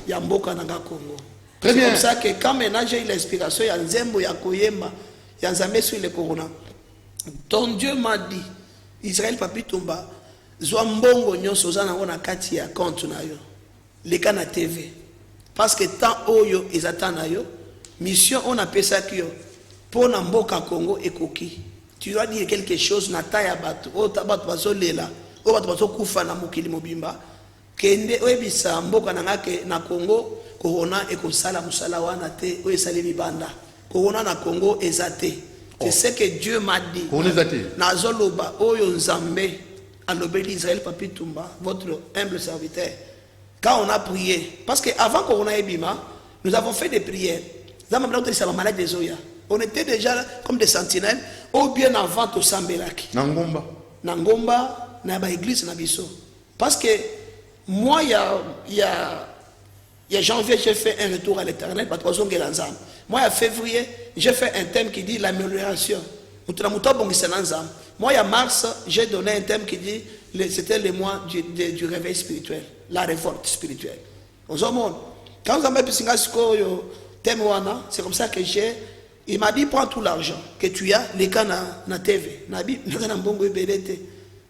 ya mboka na Congo. C'est comme ça que quand maintenant j'ai eu l'inspiration, il y a Nzembo, il y a Koyema, il y a Nzambe sur le Corona. Ton Dieu m'a dit, Israël Papi Tumba, Zwambongo nyonso zana wana kati ya compte na yo. Les cas na TV. Parce que tant oyo ezata na yo, mission on appelle ça que pour na mboka Congo ekoki. Tu dois dire quelque chose na taya bato, o tabato bazolela, o bato bazokufa na mokili mobimba. Kende oyebisa mboka na ngake na Congo Corona et Kosala Musala wana te o esali libanda. Corona na Congo ezate. C'est ce que Dieu m'a dit. Na zoloba oyo Nzambe alobeli Israël Papi Tumba, votre humble serviteur. Quand on a prié, parce que avant Corona ebima, nous avons fait des prières. On était déjà comme des sentinelles, ou bien avant au Sambelaki. Nangomba, na ba église na biso. Parce que moi il y a janvier, j'ai fait un retour à l'éternel. Moi, en février, j'ai fait un thème qui dit l'amélioration. Moi, en mars, j'ai donné un thème qui dit c'était le mois du réveil spirituel, la révolte spirituelle. Quand vous avez thème, c'est comme ça que il m'a dit prends tout l'argent que tu as, les cas na TV.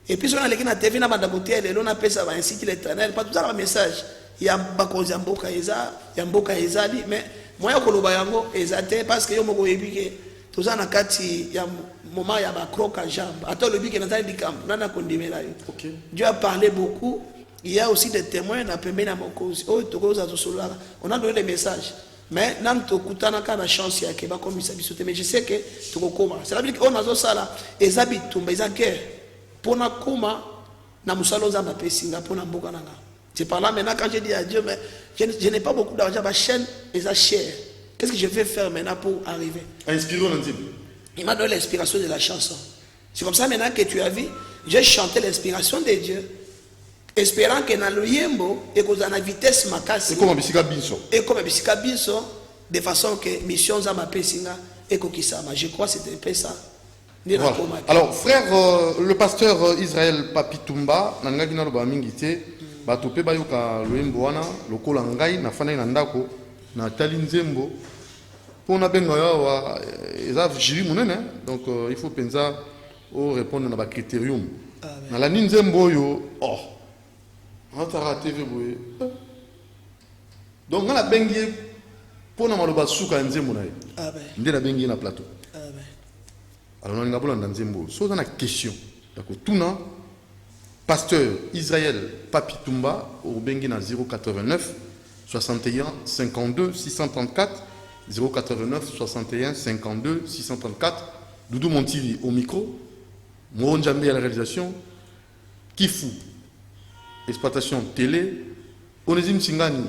Et puis, on a les cas na TV, on appelle ça un site l'éternel, pas tout ça, un message. Il y a bakozi ya mboka eza ya mboka ezali mais moya koloba yango ezate parce que yo moko yebike toza na kati ya moment ya ba croque jambe ata lobike na tali dikam nana kondimela yo. Dieu a parlé beaucoup. Il y a aussi des témoins na pembe na mokozi o tokoza to solala on a donné des messages mais nan to kutana kana chance ya ke ba komisa biso te mais je sais que tokokoma c'est la dire qu'on a zo sala ezabi tumba ezake pona koma na musalo za ma pesinga pona mboka nanga. C'est par là maintenant quand je dis à Dieu, mais je n'ai pas beaucoup d'argent, ma chaîne est à chère. Qu'est-ce que je vais faire maintenant pour arriver? Il m'a donné l'inspiration de la chanson. C'est comme ça maintenant que tu as vu, j'ai chanté l'inspiration de Dieu, espérant que dans le yembo, et que dans la vitesse makasi, et comme bisika binso, de façon que mission za ma pesinga et kokisama. Je crois que c'était un peu ça. Voilà. Alors frère, le pasteur Israël Papi Tumba, nangaki na loba mingite. Bato pe bayoka loyembo wana lokola ngai na fana na ndako na tali nzembo pona benga yawa eza jiri munene donc il faut pensa au répondre na ba critérium na la nzembo yo atara TV boye donc na bengi pona maloba suka nzembo na ye nde na bengi na plateau alors on ngabula na nzembo so na question d'accord tuna pasteur Israël Papi Tumba au Benguina 089 61 52 634 089 61 52 634 Doudou Montili au micro Moron Djambe à la réalisation Kifu exploitation télé Onésime Singani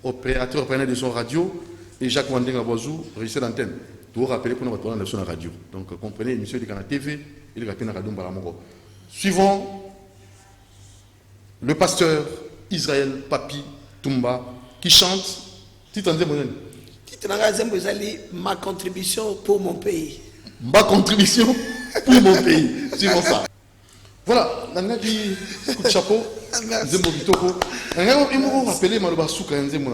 opérateur de son radio et Jacques Wandenga Boazou régisseur d'antenne tout rappeler pour notre programme de la radio donc comprenez l'émission de Canal TV et le rappeler radio Balamoko suivant le pasteur Israël Papi Tumba qui chante titre ma contribution pour mon pays. Ma contribution pour mon pays. Suivons ça. Voilà, on a dit coup de chapeau. Nzembo Bitoko. On a rappelé Maloba Souka Nzembo.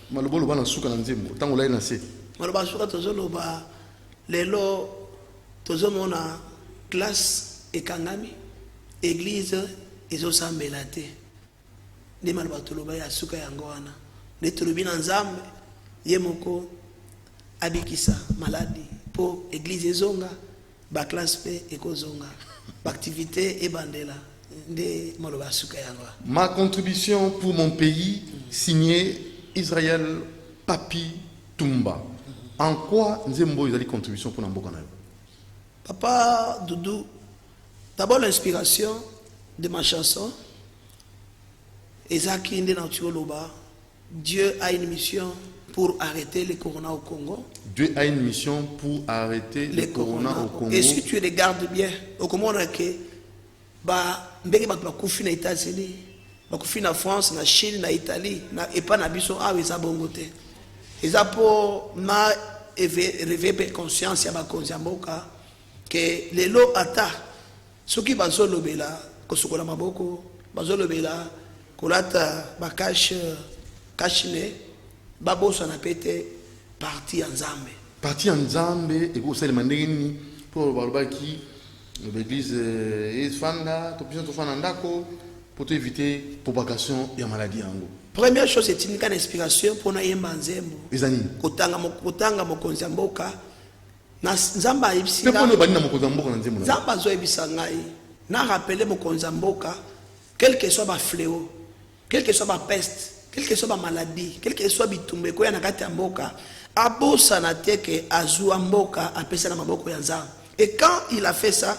Maloba Loba Souka Nzembo. Tant on l'a lancé. Maloba Souka Tozoloba. Lelo Tozomona classe et Kangami. Église. Ezo sambelate ni malbatoloba ya suka yango wana ne tulubina nzambe yemoko abikisa maladi po église ezonga ba classe pe ekozonga ba activité e bandela nde maloba suka yango. Ma contribution pour mon pays signé Israël Papi Tumba. En quoi Nzembo ezali contribution pour Namboka na yo? Papa Doudou, d'abord l'inspiration de ma chanson Ezaki Inde Nautioloba, Dieu a une mission pour arrêter le corona au Congo. Dieu a une mission pour arrêter le corona au Congo. Et si tu regardes bien, au Congo, on a que ndenge bato bakufi na États-Unis, bakufi na France, na Chine, na Italie, et pas na biso awa eza bongo te. Eza po na réveiller conscience ya bakonzi ya mboka que lelo ata soki bazolobela kosokola maboko, bazolobela kolata kashine babosa na pete parti ya Nzambe. Parti ya Nzambe et pour ça mandengini pour balobaki l'église est fanda, to fanda ndako pour éviter propagation ya maladie yango. Première chose c'est une inspiration pour na yemba nzembo. Ezani kotanga mokonzi ya mboka na Nzamba ibisika. Pepo no bani na mokonzi ya mboka na nzembo. Nzamba zo ibisa ngai na rappeler mokonzi ya mboka quel que soit ba fléau, quel que soit ba peste, quel que soit ba maladie, quel que soit bitumbe ko ya na kati ya mboka, abosa na teke azua mboka apesa na maboko ya Nzamba. Et quand il a fait ça,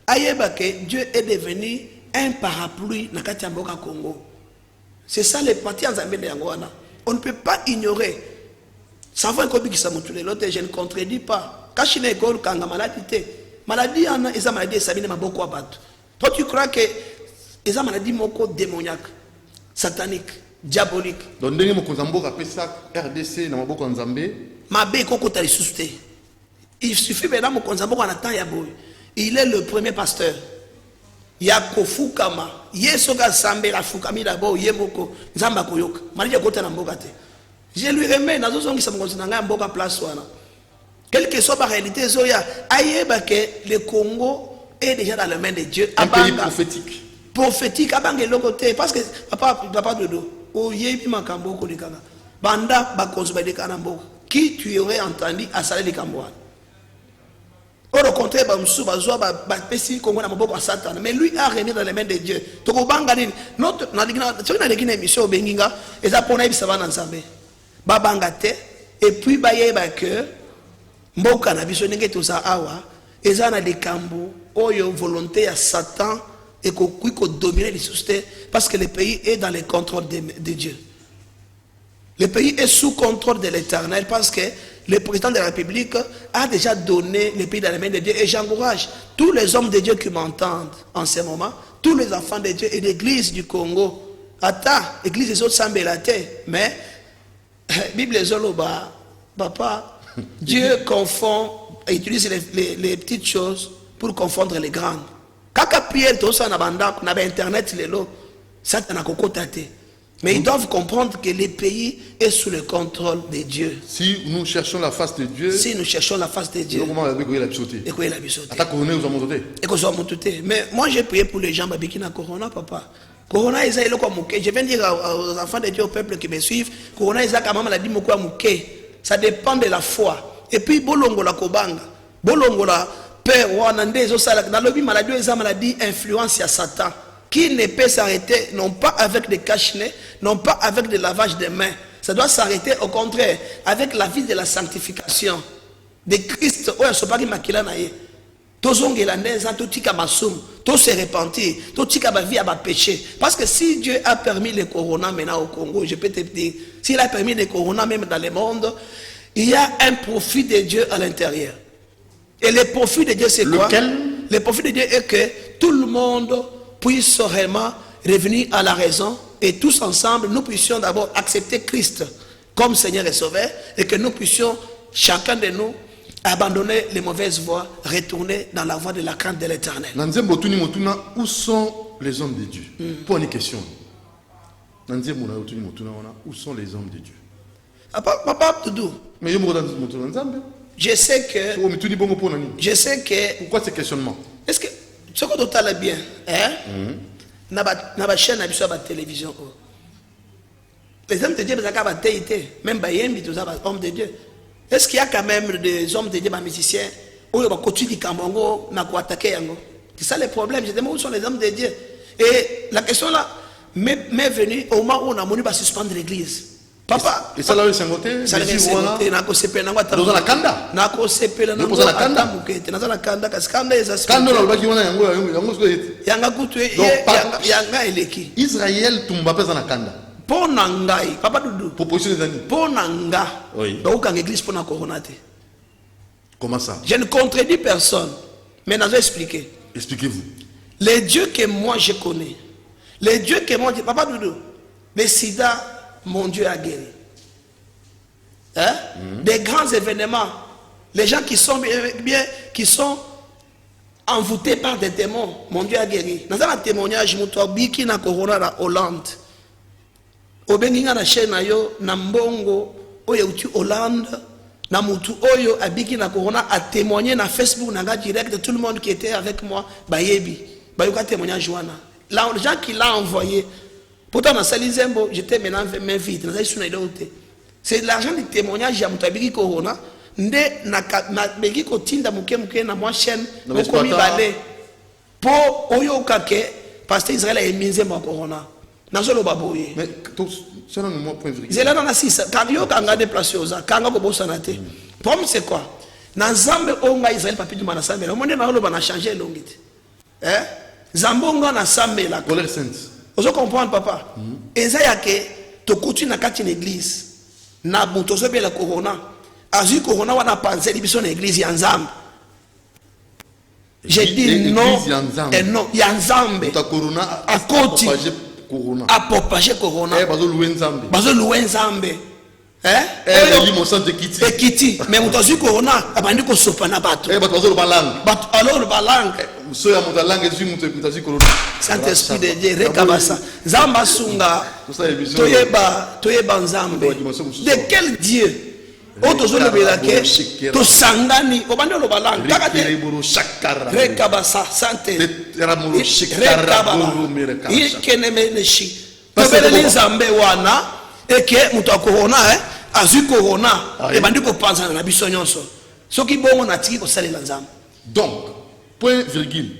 ayeba que Dieu est devenu un parapluie na kati ya mboka Congo. C'est ça les partis en Zambie de Yangoana. On ne peut pas ignorer. Ça va encore bien que l'autre, je ne contredis pas. Quand je suis école, quand maladie, maladie, ils ont maladie, ça vient beaucoup à battre. Toi, tu crois que ils ont maladie moko démoniaque, satanique, diabolique. Donc, dernier mot Konzambo appelle ça RDC dans maboko en Zambie. Ma bé koko t'a ressuscité. Il suffit maintenant mon Konzambo en attend yaboy. Il est le premier pasteur. Yako fukama yesoka sambela fukami d'abord yemoko nzamba koyoka malija kota na mboka te. Je lui remets nazo zongisa mongozi na ngai mboka place wana. Quelle que soit la réalité zoya ayeba que le Congo est déjà dans les mains de Dieu. Un pays prophétique. Prophétique abange lokote parce que papa dodo o yebi makambo ko likanga. Banda bakonzo ba dekana mboka. Qui tu aurais entendu à saler les Cambouans? Au contraire, mais lui a régné dans les mains de Dieu. Et puis, volonté à Satan et qu'on dominer les sociétés parce que le pays est dans le contrôle de Dieu. Le pays est sous contrôle de l'Éternel parce que le président de la République a déjà donné le pays dans les mains de Dieu. Et j'encourage tous les hommes de Dieu qui m'entendent en ce moment, tous les enfants de Dieu et l'église du Congo. Attends, l'église des autres semble la terre, mais Bible Zoloba, papa, Dieu confond et utilise les petites choses pour confondre les grandes. Kaka Pierre, tout ça, on a internet, ça n'a pas cocoté. Mais ils doivent comprendre que le pays est sous le contrôle de Dieu. Si nous cherchons la face de Dieu, si nous cherchons la face de Dieu, mais moi j'ai prié pour les gens qui ont corona, papa. Corona, je viens dire aux enfants de Dieu, au peuple qui me suivent, corona, ça dépend de la foi. Et puis, bolongo la kobanga, bolongo la peur, dans le maladie, ils ont maladie influence à Satan. Qui ne peut s'arrêter, non pas avec des cache-nez, non pas avec des lavages de mains. Ça doit s'arrêter au contraire, avec la vie de la sanctification. De Christ, où est-ce que makila naye? Tozongela neza, totika masum, to se repentir, totika ba vie à ba péché. Parce que si Dieu a permis le corona maintenant au Congo, je peux te dire, s'il a permis le corona même dans le monde, il y a un profit de Dieu à l'intérieur. Et le profit de Dieu c'est quoi? Le profit de Dieu est que tout le monde puisse réellement revenir à la raison et tous ensemble, nous puissions d'abord accepter Christ comme Seigneur et Sauveur et que nous puissions, chacun de nous, abandonner les mauvaises voies, retourner dans la voie de la crainte de l'Éternel. Où sont les hommes de Dieu? Pour une question. Où sont les hommes de Dieu? Papa Doudou, je sais que... Pourquoi ce questionnement? Est-ce que ce que tu as bien, na ba chaîne na biso ba télévision, les hommes de Dieu même hommes de Dieu. Est-ce qu'il y a quand même des hommes de Dieu, des musiciens, où ils vont continuer à attaquer? C'est ça le problème. Je demande où sont les hommes de Dieu. Et la question là m'est venue au moment où on a voulu suspendre l'église. Papa, et ça là c'est ngoté ça les c'est na ko sepela na ngata. dans la kanda Na ko sepela na dans la kanda mukete na kanda kasi kanda eza kanda na baki wana yango so yete yanga kutu yanga eleki. Israël tumba pesa na kanda. Pona ngai, papa Dudu. Proposition des amis. Pona nga. Oui. Donc en église pona coronate. Comment ça? Je ne contredis personne, mais je vais expliquer. Expliquez-vous. Les dieux que moi je connais, les dieux que moi, papa Doudou, le sida, mon Dieu a guéri. Hein? Des grands événements, les gens qui sont bien, qui sont envoûtés par des démons, mon Dieu a guéri. Dans un témoignage, je me biki na corona na Hollande. Obenginga na chaîne na yo na mbongo oyo uti Hollande na mutu oyo abiki na corona a témoigné na Facebook na direct, tout le monde qui était avec moi bayebi bayoka témoignage wana. Là les gens qui l'ont envoyé pourtant dans Salizembo j'étais maintenant main vide na suna idote. C'est l'argent du témoignage ya mutu abiki corona nde na beki ko tinda muke na moi chaîne ko mi balé po oyo kake pasteur Israël a émisé mon corona. Mais c'est là mon point de vue. C'est là dans la 6. Quand il y a des places, quand il y a des problème, c'est quoi? Dans Zambé, on a Israël, papi du Manassamé. Le monde a changé l'ongite. Zambonga na Samé la. Colère sainte. Vous comprenez, papa? Et ça y a que tu continues à une église. Na butozo be la corona. Azu corona wana pensé libison église yanzam. J'ai dit non et non yanzambe. Ta corona à côté. Corona. A propager corona. Bazo louer nzambe. Bazo louer nzambe. Li mo sante kiti. Ekiti, mais mutazu corona abandi ko sopa na bato. Bazo lo balang. Bato alors le balang. So ya mutalang ezu mutazu corona. Saint-Esprit de Dieu rekabasa. Zamba sunga. Toyeba nzambe. De quel Dieu? Otozo le belake. To sangani obandi lo balang. Rekabasa santé. Ikenemeneshi. Tobeleli nzambe wana eke mutu corona azu corona e bandi ko panza na biso nyonso. Soki bongo na tiki ko salela nzambe. Donc, point virgule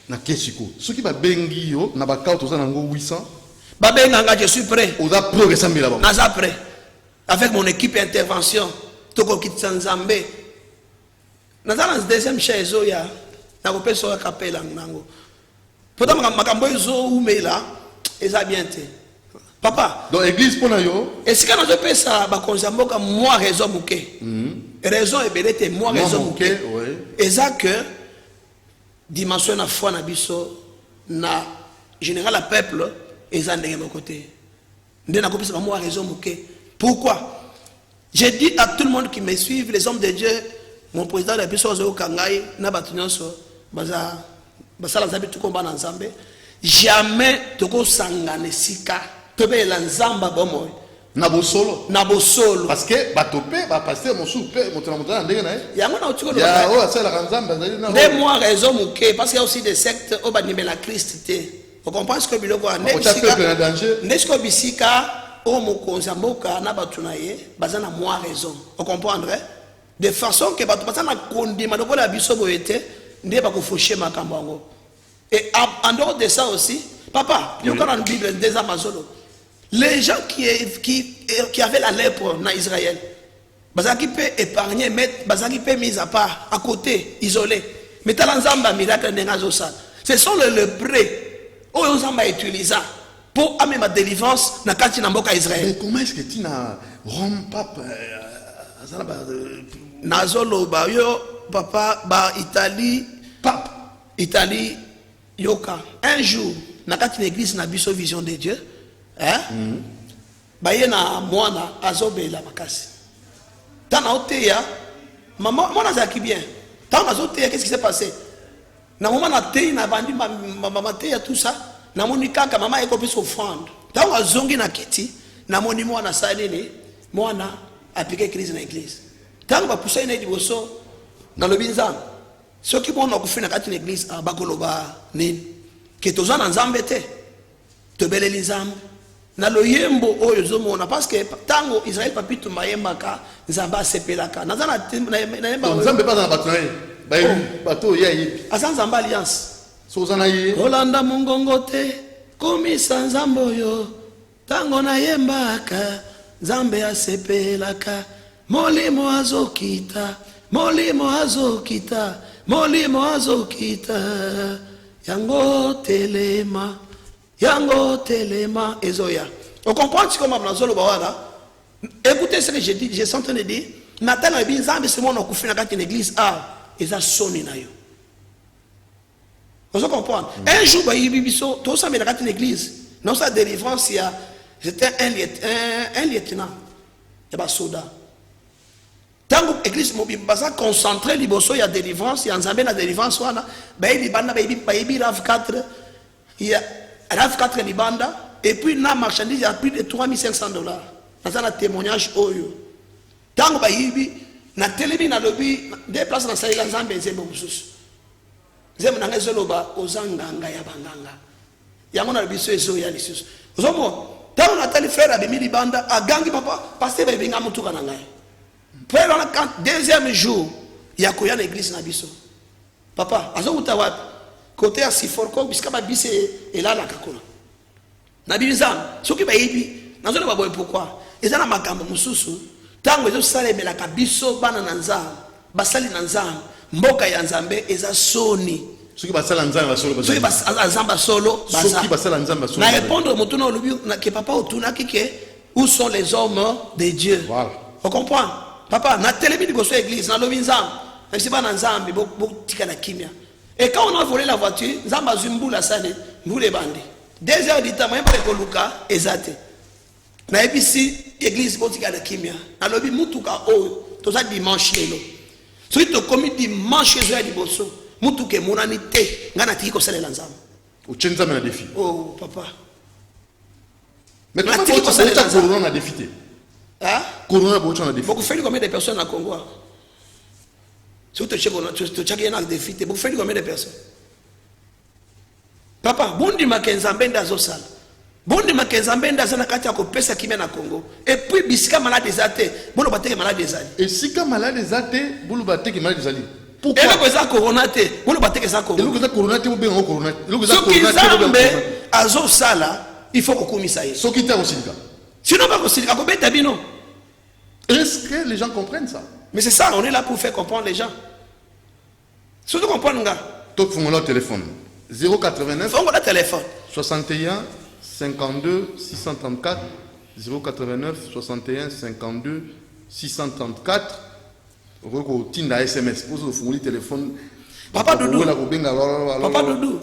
na kesiko. Soki ba bengi yo na ba kauto za nango 800. Ba benga nga je suis prêt. Oza pro resambé là-bas. Naza prêt. Avec mon équipe intervention, toko kitsa nzambe. Naza na deuxième chaise oya na ko peso kapela nango. Pourtant makambo ezo umela eza bien te. Papa, dans l'église pour yo, est-ce que nous avons ça ba konzamboka moi raison muke. Raison et belete moi raison muke. Et ça que dimension na foi na biso na général la peuple et ndenge mon côté. Ndé na kopesa moi raison muke. Pourquoi? J'ai dit à tout le monde qui me suivent, les hommes de Dieu, mon président de biso zo kangai na batunyonso baza basala nzambe tukomba na nzambe jamais toko sangane sika tobe la nzamba bomoy na bosolo parce que batopé ba pasteur mon soupe monta ndenge na yango na utiko ya o ça la nzamba na des mois raison muke parce qu'il y a aussi des sectes au banimela Christ te vous comprenez ce que biloko ndesiko bisika o mokonza mboka na batunaye bazana moi raison vous comprenez de façon que batu bazana kondima lokola biso boyete ndé ba ko faucher makambo yango. Et en dehors de ça aussi, papa, il y a dans la Bible des Amazones, les gens qui avaient la lèpre en Israël, bazaki peut épargner, mettre, bazaki peut mis à part, à côté, isolé. Mais talanzamba miracle nengazosa. Ce sont les lépreux, où on va utiliser pour amener ma délivrance dans kati na mboka Israël. Mais comment est-ce que tu n'as Rome pape Nazolo ba yo papa ba Italie pape Italie yoka un jour nakati l'église na biso vision de Dieu ba yena mwana azobela makasi tana oteya maman mwana zaki bien tana azoteya qu'est-ce qui s'est passé na maman na teya na bandi maman teya tout ça na moni kaka maman eko pesa offrande tana azongi na kiti na moni mwana salini mwana appliquer crise na église tana ba poussa ina diboso na lobinza. Ceux qui vont faire une église à Bakoloba, qui est aux en Nzambe, te belle Nzambe. Na lo yembo oyo zomona parce que tango Israël papi to mayembaka Nzamba sepelaka. Nazana na yemba. Nzambe pas dans la bataille. Bato ya yipi. Asa Nzamba alliance. Sozana ye. Olanda mungongo te komisa Nzambo yo tango na yembaka Nzambe asepelaka molimo azokita molimo azokita molimo azokita yango telema ezoya. On comprend ce que m'a besoin de écoutez ce que j'ai dit, j'ai senti de dire Nathan bi Nzambe c'est mon okufi na kati l'église eza soni na yo. Vous comprenez? Un jour ba yibi biso to sa me na kati l'église non sa délivrance ya j'étais un lieutenant ya ba soda. Tango église mo basa concentré liboso ya délivrance ya Nzambe na délivrance wana ba yibi banda ba yibi RAV 4 ya RAV 4 libanda et puis na marchandise à plus de $3,500. Dans un témoignage oyo. Tango ba yibi na telebi na lobi des places na saïla Nzambe nzembo mususu. Nzembo na ngezoloba ozanganga ya banganga. Yango na biso ezo ya lisusu. Ozomo tango na tali frère abimi libanda agangi papa pasteur ba binga mutuka na ngai. Frère na deuxième jour ya koya na église na biso. Papa azokuta wapi? Côté à Siforko biska ba bise elala kakona. Na bizam soki ba yibi nazo ba boy pourquoi? Ezana makambo mususu tango ezo salemela kabiso bana na Nzambe basali na Nzambe mboka ya Nzambe eza soni soki basala Nzambe basolo soki basala solo soki basala Nzambe basolo na répondre mutuna olobi na ke papa otuna kike où sont les hommes de Dieu. Voilà. On comprend papa na télébi liboso église na lobi Nzambe même si bana Nzambe bo tika na kimia et quand on a volé la voiture Nzambe azumbula sale mbule bandi 2 heures du temps même pas ko luka ezate na ebisi église botika na kimia na lobi mutuka o to za dimanche lelo so to komi dimanche zo ya liboso mutuka monani te ngana tiki ko salela Nzambe o chenza na défi oh papa mais comment tu sais que corona na défi te corona bo na défi beaucoup fait combien de personnes à Congo si tu check tu check na défi te beaucoup fait combien de personnes papa bondi makenzambe ndazo sala bondi makenzambe ndazo na kati ya kopesa kimia na Congo et puis bisika malade ezate bolo bateke malade ezali et sika malade ezate bolo bateke malade ezali pourquoi et le corona te bolo bateke ça Congo le corona te bien corona le corona azo sala il faut kokumisa ye soki te osilika sinon pas kosilika ko beta bino. Est-ce que les gens comprennent ça? Mais c'est ça, on est là pour faire comprendre les gens. Surtout comprendre gars. Tout le monde a téléphone 089 téléphone 61 52 634 089 61 52 634 Roko tinda SMS pour se fournir téléphone. Papa Doudou. Papa Doudou.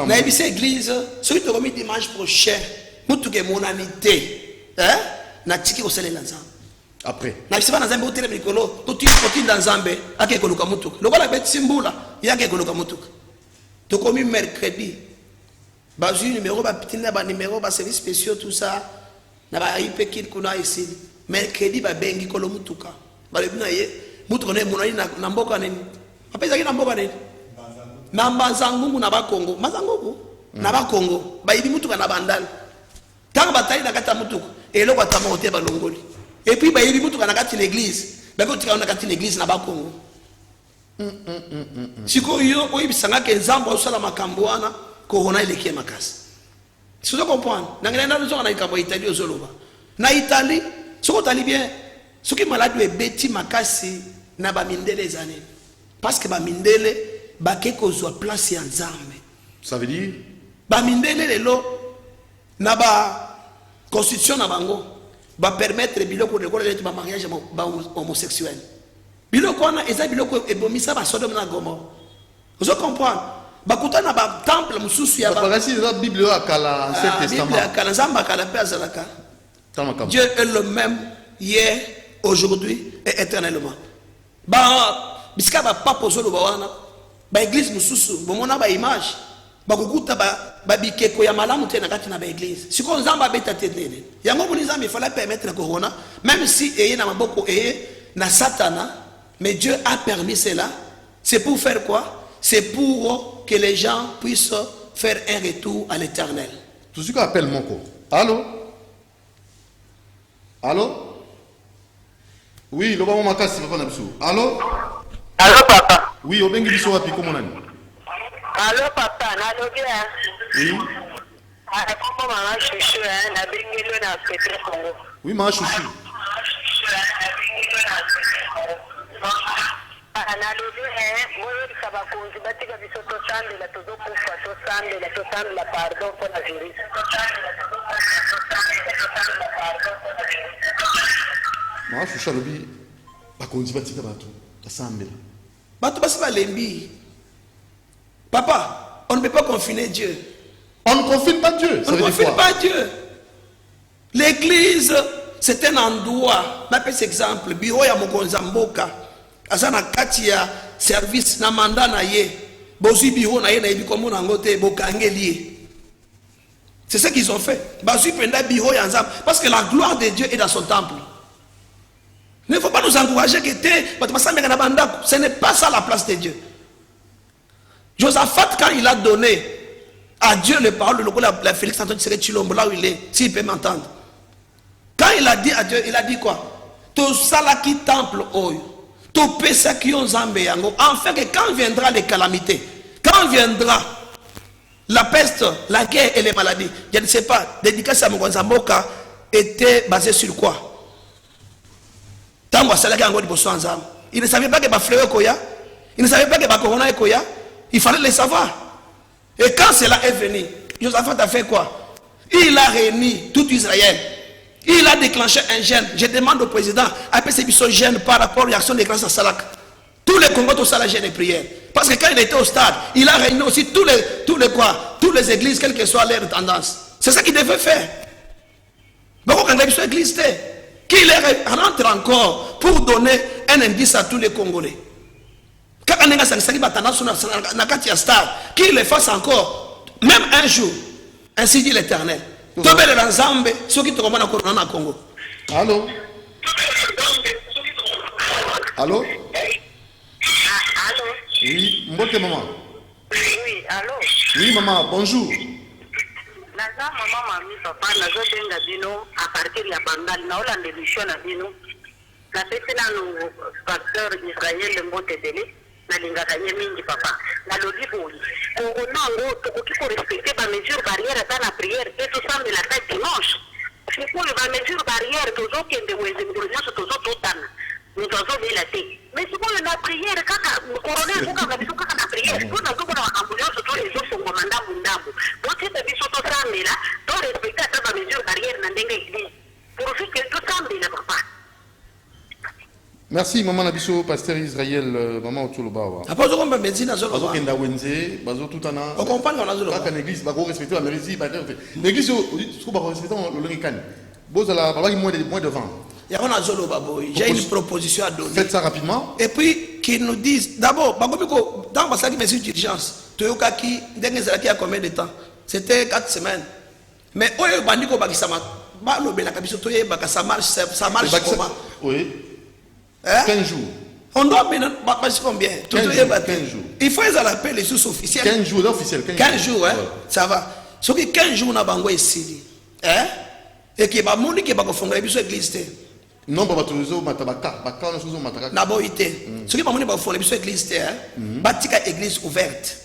Na ebise église, celui qui remet dimanche prochain, mutuke monanité. Hein? Na tiki ko sele Nzambe. Après. Na bisaba na Nzambe otele mikolo, to tiki ko tinda Nzambe, ake koluka mutuka. Lokola bet simbula, yake koluka mutuka. To komi mercredi. Bazu numéro ba pitina ba numéro ba service spéciaux tout ça. Na ba IP kit kuna ici. Mercredi ba bengi kolo mutuka. Ba le bina ye, mutuka ne monani na mboka neni. Apeza ki na mboka neni. Na Mbanzangungu na Bakongo. Mazangungu na Bakongo. Ba yibi mutuka na bandala. Tanga batali na kata mutuka. Et là, on va te balongoli. Et puis, il y a une église. Il y a une église na Bakongo. Si vous avez un exemple, vous avez un corona et les makasi. Si vous comprenez, vous avez un Italie aux Zoloba. Na Italie, si vous allez bien, ceux qui sont malades de bêtis makasi, na ba mindele les années. Parce que ba mindele, ba keko zo place en Nzambe. Ça veut dire? Ba mindele lelo, na ba constitution na bango va permettre biloko de kola ba mariage ba homosexuel biloko na eza biloko ebomisa ba Sodome na Gomorrhe. Vous comprenez ba kutana ba temple mususu ya ba kasi la Bible akala Ancien Testament Bible akala Nzamba akala pe azalaka. Dieu est le même hier, aujourd'hui et éternellement. Ba biska ba papa zolo ba wana ba église mususu bomona ba image bakukuta ba bikeko ya malamu tena kati na ba église siko Nzamba beta tedele yango boni Nzamba il fallait permettre la corona même si eye na maboko eye na satana mais Dieu a permis cela. C'est pour faire quoi? C'est pour que les gens puissent faire un retour à l'Éternel. Tout ce qu'on appelle mon corps. Allô? Allô? Oui, le maman makasi papa na biso. Allô? Allô papa? Oui, obengi biso wapi comment nani? Allô papa, nalo bien. Oui. Ah, comment maman chouchou hein, na bengelo na Pétré Congo. Oui, maman chouchou. nalobi boyebisa bakonzi batika biso tosambela tozokufa tosambela pardon mpo na juriste. Mama Choucha lobi bakonzi batika bato basambela. Bato basi balembi. Papa, on ne peut pas confiner Dieu. On ne confine pas Dieu. On ne confine pas Dieu. L'église, c'est un endroit. Je peux exemple. Bureau ya mokonza mboka. Asana kati ya service na mandat na ye. Bozi bureau na ye na yebi komo na ngote bokangeli. C'est ce qu'ils ont fait. Bazu penda bureau ya nzam parce que la gloire de Dieu est dans son temple. Il ne faut pas nous encourager que ce n'est pas ça la place de Dieu. Josaphat, quand il a donné à Dieu les paroles, la Félix Antoine serait Chilombo, là où il est, s'il peut m'entendre. Quand il a dit à Dieu, il a dit quoi? To salaki temple oyo, to pesa ki on zambe yango, afin que quand viendra les calamités, quand viendra la peste, la guerre et les maladies, je ne sais pas, dédicace à Mokonza Mboka était basé sur quoi? Il ne savait pas que Bafleur Koya, il ne savait pas que Bakorona Koya, il fallait le savoir. Et quand cela est venu, Josaphat a fait quoi? Il a réuni tout Israël. Il a déclenché un jeûne. Je demande au président, après ce jeûne par rapport à l'action des grâces à Salak. Tous les Congos, tout ça, la jeûne et prière. Parce que quand il était au stade, il a réuni aussi toutes les églises, quelle que soit leur tendance. C'est ça qu'il devait faire. Donc, quand il est église, qu'il rentre encore pour donner un indice à tous les Congolais. Quand on est qu'il le fasse encore, même un jour, ainsi dit l'Éternel. Allô? Allô? Allô? Oui, Mbote maman. Oui, allô? Oui, maman, bonjour. Naza maman mami papa nazobenga bino à partir ya bangal na olanda émission na bino na pesi nanu pasteur Israël Mbote Dele nalingaka ye mingi papa nalobi boyi kongo nango tokoki korespecte bamesure barrière ata na prière mpe tosambela ata dimanche sikoyo bamesure barrière tozokende wenze mikolo nyonso tozototana moto azobela te mais sikoyo na prière kaka corona ezokaka biso kaka na prière mpo nazomona makambo nyonso to ezofongwama ndambu boteta biso tosambela torespecte ata bamesure barrière na ndenge église profike tosambela papa. Merci, maman Nabiso, pasteur Israël, maman Otolobawa. Après, on va médecine à Zolo. On comprend qu'on a Zolo. L'église, on respecte la mairie. L'église, on respecte le Rican. Vous allez moins de vent. Il y a un Zolo Baboy. J'ai une proposition à donner. Faites ça rapidement. Et puis, qu'ils nous disent, d'abord, dans ma salle de mesures d'urgence, Toyokaki, qui a combien de temps? C'était 4 semaines. Mais, Oyo Bandiko Bakisama, ça marche comment? Oui. 15 jours. On doit maintenant, combien? 15 jours. Il faut les appeler les sous-officiels. 15 jours, l'officiel. 15 jours, hein? Ouais. Ça va. Ce qui 15 jours, on a bango ici. Hein? Et qui va mourir, qui va fondre l'église. Non, pas tout le monde, Baka, on a chose mataka. Naboïté. Ce qui va mourir, fondre l'église, hein? Batika église ouverte.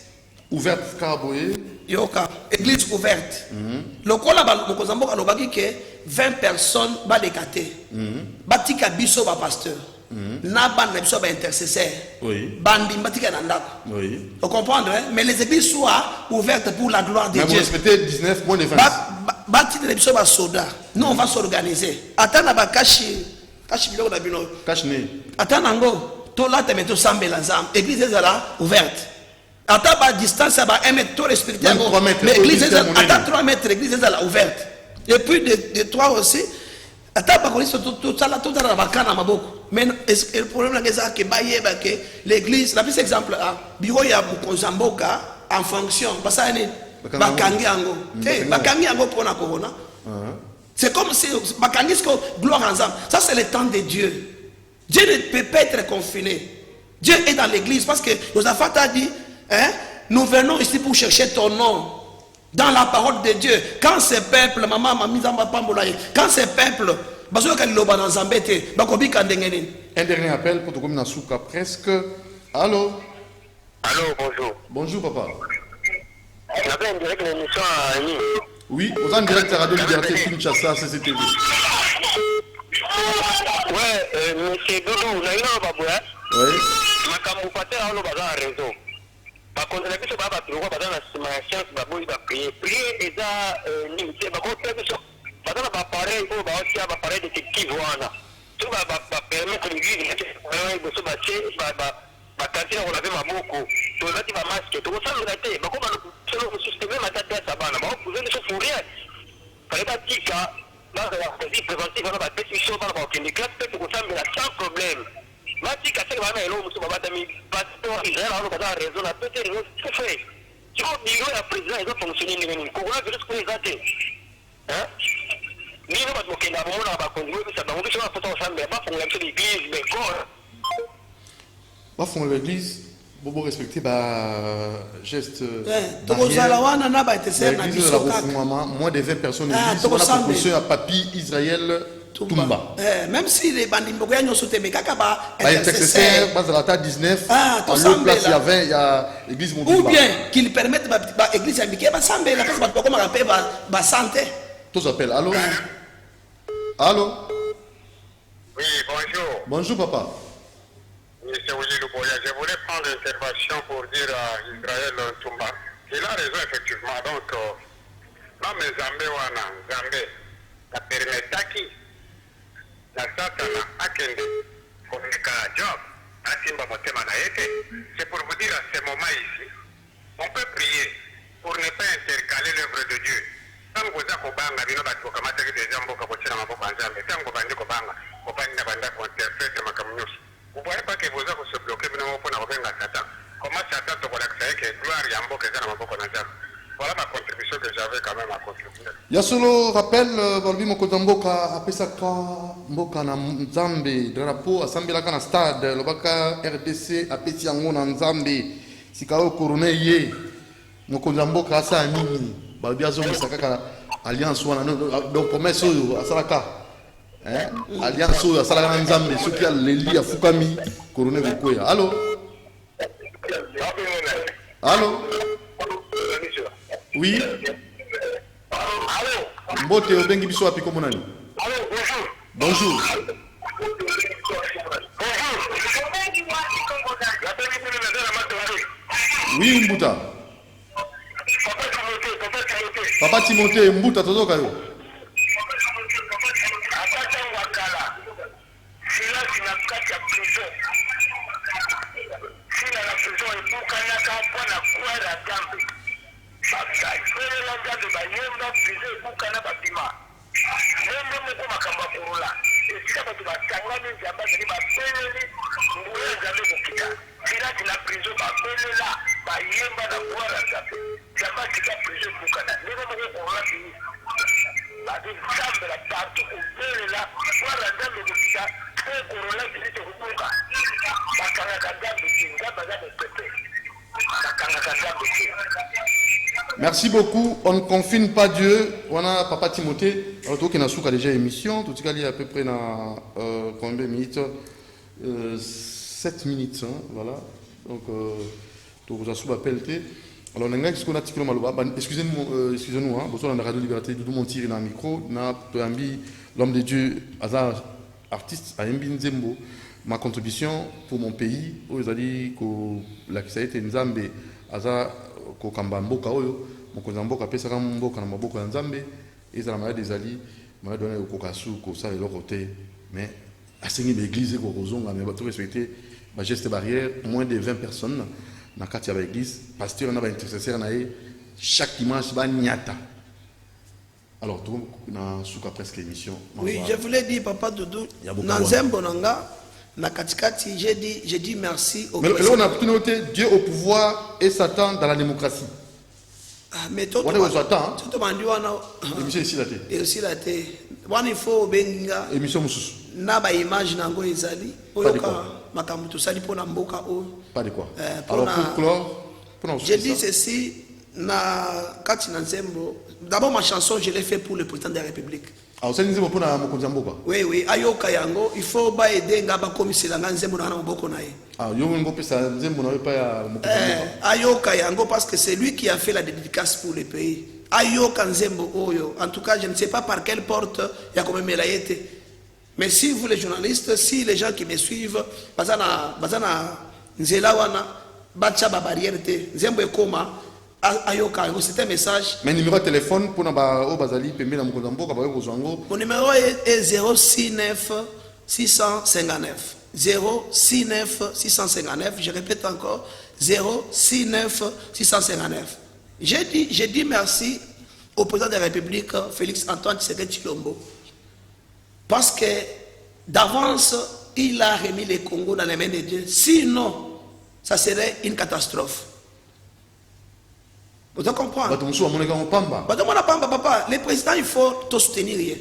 Ouverte, Karaboye. Yoka, église ouverte. Le cola, Mokozambo, on a 20 personnes, va décater. Batika biso, va pasteur. Naban n'est pas intercesseur. Oui. Bandi batika nandako. Oui. Vous comprenez, hein? Mais les églises soient ouvertes pour la gloire de Dieu. Vous respectez 19 moins de 20. Bati de l'église va soda. Nous on va s'organiser. Attends ba kashi biloko na bino. Cache né. Attends nango. To la te meto sambe la zam. Église est là ouverte. Attends ba distance ba 1 mètre to respecter. Mais église est attends 3 mètres l'église est là ouverte. Et puis de 3 aussi. Attends ba connaître tout ça là tout dans la bakana maboko. Mais le problème c'est que l'église, la plus exemple, bureau ya Mokozamboka en fonction, parce que bakangi ango, bakangi ango pour la corona. C'est comme si bakangi c'est gloire ensemble. Ça c'est le temps de Dieu. Dieu ne peut pas être confiné. Dieu est dans l'église parce que Josaphat a dit, hein, nous venons ici pour chercher ton nom. Dans la parole de Dieu, quand ce peuple, maman m'a mis en pambolaye, quand ce peuple, un dernier appel pour te communiquer souka presque. Allô? Allô, bonjour. Bonjour, papa. On appelle en direct l'émission à Nîmes. Oui, vous êtes en direct à Radio Liberté, Kinshasa, CCTV. Ouais, monsieur Doudou, vous avez un babou, hein? Oui. Makamou baza réseau bakonzela biso baa bato lokwa baza na nsima ya science baboyi baprie prie eza nini te bakotia biso baza na bapareil oyo baotia bapareil détective wana soki bapermettre l'église liboso batie bakantine kolave maboko tozati bamaske tokosambela te bakobasolo mosusu te meme ata dasa bana baopuze biso pour rien fale batika bazala préventif wana bapesi biso bana bakokende classe mpe tokosambela sans problème batika seke bana elo mosusu babatami pasteur israel wana baza raison na pete ringo fait siko biro ya président ezofonctionne ndenge nini coronavirus kuna eza te nino bato bokenda bomona bakonzi boyebisa bango biso baposa kosambela bafongola biso l'église bekore bafongola l'église bobo respecter geste tokozala wana na baetesere na l'église biso kaka moins de 20 personnes l'église wana proposition ya papi Israël Tumba même si les bandimbogo ya nyonso te mais kaka ba intercesseur bazala ta 19 à l'autre place il y a 20 il y a l'église Mobimba ou bien qu'ils permettent ba église ya bike ba sambela parce que bakoma rapé ba santé tous appellent allô allô oui bonjour bonjour papa. Monsieur Willy Luboya, je voulais prendre l'intervention pour dire à Israël Tumba qu'il a raison effectivement. Donc, dans mes Zambé wana, Zambé, la permetaki, la satana, akende, komeka job, asimba motema na ete. C'est pour vous dire à ce moment ici, on peut prier pour ne pas intercaler l'œuvre de Dieu. Tango za kobanga, bino batu kamata ki deja mboka bochina maboko anzambe. Tango bandi kobanga, kobandi na banda ko interprète makamunyusi. Vous ne voyez pas que vous avez se bloquer pour Satan. Comment Satan te relaxe que gloire et ambo que ça n'a pas de voilà ma contribution que j'avais quand même à contribuer. Yasolo rappel balbi mokotamboka apesaka mboka na Nzambe drapeau asambela kana stade lobaka RDC apesi yango na Nzambe sikao corona ye mokotamboka asa nini balbi azongisa kaka alliance wana donc promesse oyo asalaka alliance oyo asalaka na Nzambe soki aleli afukami corona kokoya. Allô allô oui mbote obengi biso api kombo nani? Bonjour. Oui Mbuta. Papa Timothée Mbuta tozoka yo. Merci beaucoup. On ne confine pas Dieu. On a Papa Timothée. Alors, tout qui n'a déjà émission. Tout ce qui est à peu près dans combien de minutes 7 minutes. Hein, voilà. Donc, tout vous a sous-appelé. Alors, on a ce qu'on a dit. Excusez-nous. Hein, bonsoir, on a Radio Liberté. Tout le monde tire dans le micro. On a l'homme de Dieu, Hazard, artiste, à Mbin Zembo. Ma contribution pour mon pays, où ils ont dit que la Kisaïte Nzambe, Hazard, kokamba mboka oyo mokonza mboka pesa kama mboka na maboko ya Nzambe ezala maya des ali maya donner au kokasu ko ça eloko te mais asengi l'église ko kozonga mais bato respecter ba geste barrière moins de 20 personnes na kati ya ba église pasteur na ba intercesseur na chaque dimanche ba nyata. Alors tout na suka presque émission. Oui, je voulais dire papa Doudou na Nzembo nanga na katikati j'ai dit merci au mais là on a noté Dieu au pouvoir et Satan dans la démocratie. Mais tout on est aux attends. Tout demande wana émission ici la té. Et aussi la té. Wana il faut benga émission mususu. Na ba image nango ezali oyoka makambo to sali pona mboka o. Pas de quoi. Alors pour clore j'ai dit ceci na kati na Nzembo. D'abord ma chanson je l'ai fait pour le président de la République. Ah, vous avez pour Mokonzamboka. Oui, oui, ayoka yango, il faut pas aider ngaba komisela nga Nzembo na maboko na ye. Ah, yo ngo pesa Nzembo na pas ya Mokonzamboka. Ayoka yango parce que c'est lui qui a fait la dédicace pour le pays. Ayoka Nzembo oyo. En tout cas, je ne sais pas par quelle porte il y a comme melayete. Mais si vous les journalistes, si les gens qui me suivent, bazana nzela wana bacha ba barrière te nzembo ekoma ayoka c'était un message. Mais numéro de téléphone pour na bazali pembe na mokonzambo ka ba kozwango. Mon numéro est 069 659 069 659. Je répète encore 069 659. J'ai dit merci au président de la République Félix Antoine Tshisekedi Tshilombo parce que d'avance il a remis le Congo dans les mains de Dieu. Sinon, ça serait une catastrophe. Vous comprenez? Papa, les présidents, il faut te soutenir.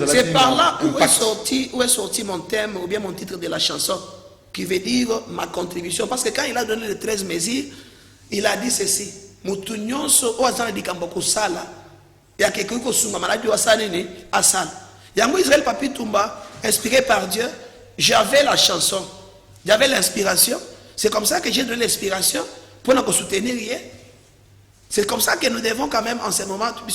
C'est par là où est sorti mon thème ou bien mon titre de la chanson qui veut dire ma contribution. Parce que quand il a donné les 13 mesures, il a dit ceci. Mutunyonso oazana dikambo sala ya quelqu'un ko sunga maladi wa sanene asal. Yango Israël Papi Tumba, inspiré par Dieu, j'avais la chanson, j'avais l'inspiration. C'est comme ça que j'ai donné l'inspiration pour nous soutenir. C'est comme ça que nous devons quand même en ce moment, et puis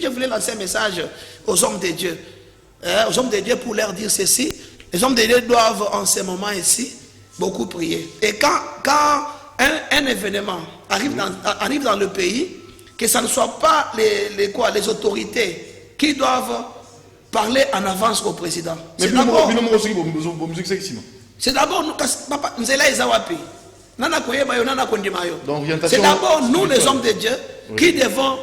je voulais lancer un message aux hommes de Dieu. Aux hommes de Dieu pour leur dire ceci. Les hommes de Dieu doivent en ce moment ici beaucoup prier. Et quand un événement arrive dans le pays, que ce ne soit pas les autorités qui doivent parler en avance au président. C'est d'abord nous, papa, c'est d'abord nous les hommes de Dieu qui devons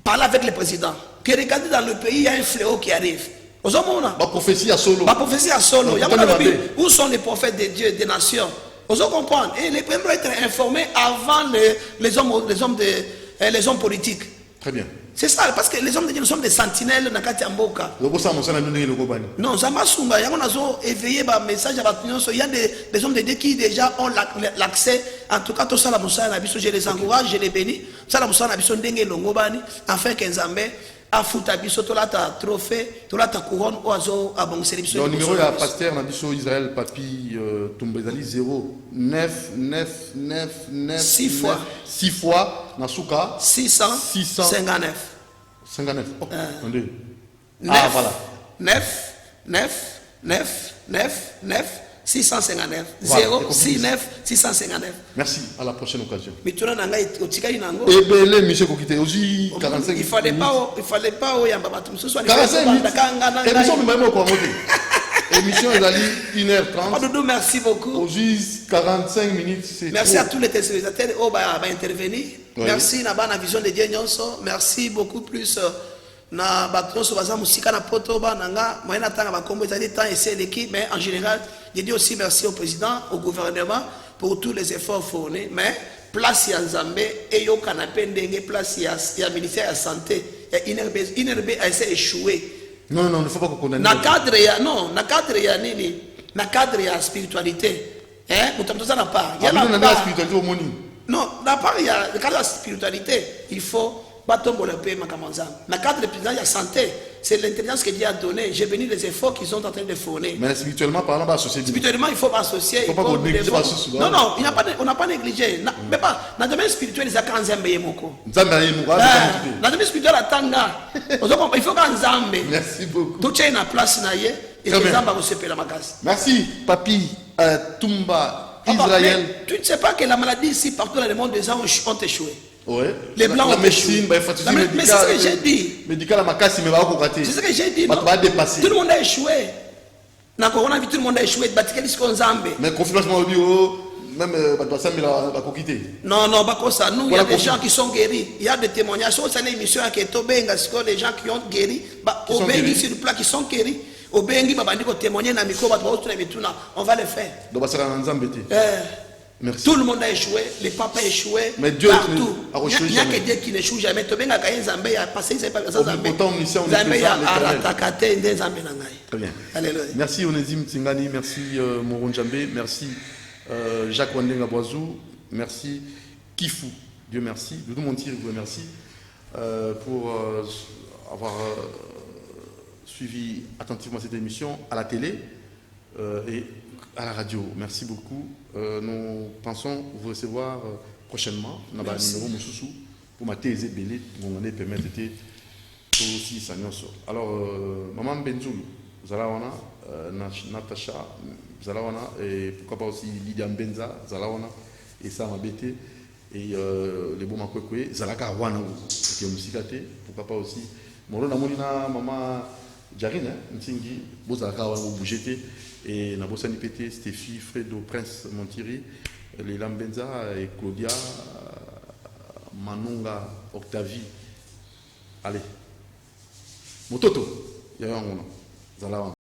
parler avec le président. Que regardez dans le pays, il y a un fléau qui arrive. Ma prophétie à solo. Où sont les prophètes de Dieu, des nations? Vous comprenez? Et les premiers doivent être informés avant les hommes politiques. Très bien. C'est ça, parce que les hommes de Dieu, nous sommes des sentinelles dans Katiamboka. Non, ça m'a soumé. Il y a un message il y a des hommes de Dieu qui déjà ont l'accès. En tout cas, tout ça, je les encourage, je les bénis. Ça, afin qu'un Zambé a foutu biso tolata trophée, tolata couronne, oiseau à bon sélection. Le numéro de la pasteur Nabiso Israël Papi Tumbezali 09999 6 fois Nasuka 659 59. Oh, 9 voilà. 9 659 069 659. Merci, à la prochaine occasion. Il fallait pas émission est allée 1h30. Merci beaucoup. 45 minutes. Merci à tous les téléspectateurs qui ont intervenu. Merci à la vision de Dieu. Merci beaucoup plus. Na batonso baza musika na poto ba nanga moyena tanga ba kombo ezali temps essayer l'équipe, mais en général je dis aussi merci au président, au gouvernement pour tous les efforts fournis, mais place ya Nzambe et yo canapé ndenge place ya ministère de la santé INRB a essayé échoué. Non, il ne faut pas condamner. Na cadre ya nini? Na cadre ya spiritualité. Mutamtoza na part. Ya la spiritualité au moni. Non, na part ya le cadre de la spiritualité, il faut na cadre de président, il y a santé. C'est l'intelligence que Dieu a donnée. J'ai béni les efforts qu'ils sont en train de fournir. Mais spirituellement parlant, spirituellement, il faut associer. Non, on n'a pas négligé. Mais pas. Dans le domaine spirituel, il y a quand Nzambe yemoko. Dans le domaine spirituel, il faut quand Nzambe. Merci beaucoup. Tout est en place naie et Nzambe va se payer la magasse. Merci, Papi Tumba Israël. Tu ne sais pas que la maladie ici, partout dans le monde, des gens ont échoué. Ouais. Les blancs ont échoué. Mais c'est ce que j'ai dit. C'est ce que j'ai dit. Tout le monde a échoué. Dans le coronavirus, tout le monde a échoué. Mais confirmation, même non, nous, il y a des gens qui sont guéris. Il y a des témoignages. C'est une émission qui est les gens qui ont guéri, sur le plat, qui sont guéris. On va le faire. Merci. Tout le monde a échoué, les papes ont échoué, mais Dieu partout. Il n'y a que Dieu qui n'échoue jamais. Très bien. Merci Onésime Tsingani, merci Moron Djambé, merci Jacques Wandenga Boazou, merci Kifou, Dieu merci, Doudou Montir, Dieu merci pour avoir suivi attentivement cette émission à la télé et à la radio. Merci beaucoup. Nous pensons vous recevoir prochainement. Nous avons un numéro Moussoussou pour ma thèse belé. Nous allons permettre de aussi. Alors, Maman Benzoulou, Zalawana, Natacha, Zalawana, et pourquoi pas aussi Lydia Mbenza, Zalawana, et Sama Bété, et les bons Makwekwe, Zalaka Wana, qui est musicate, pourquoi pas aussi. Morona Molina, Maman Jarine, Ntingi, Bozalaka Wana, Bougete, et Nabosani Pété, Stéphie, Fredo, Prince Montiri, les Lambenza, et Claudia, Manonga, Octavie, allez. Mototo, il y a un Zalawana.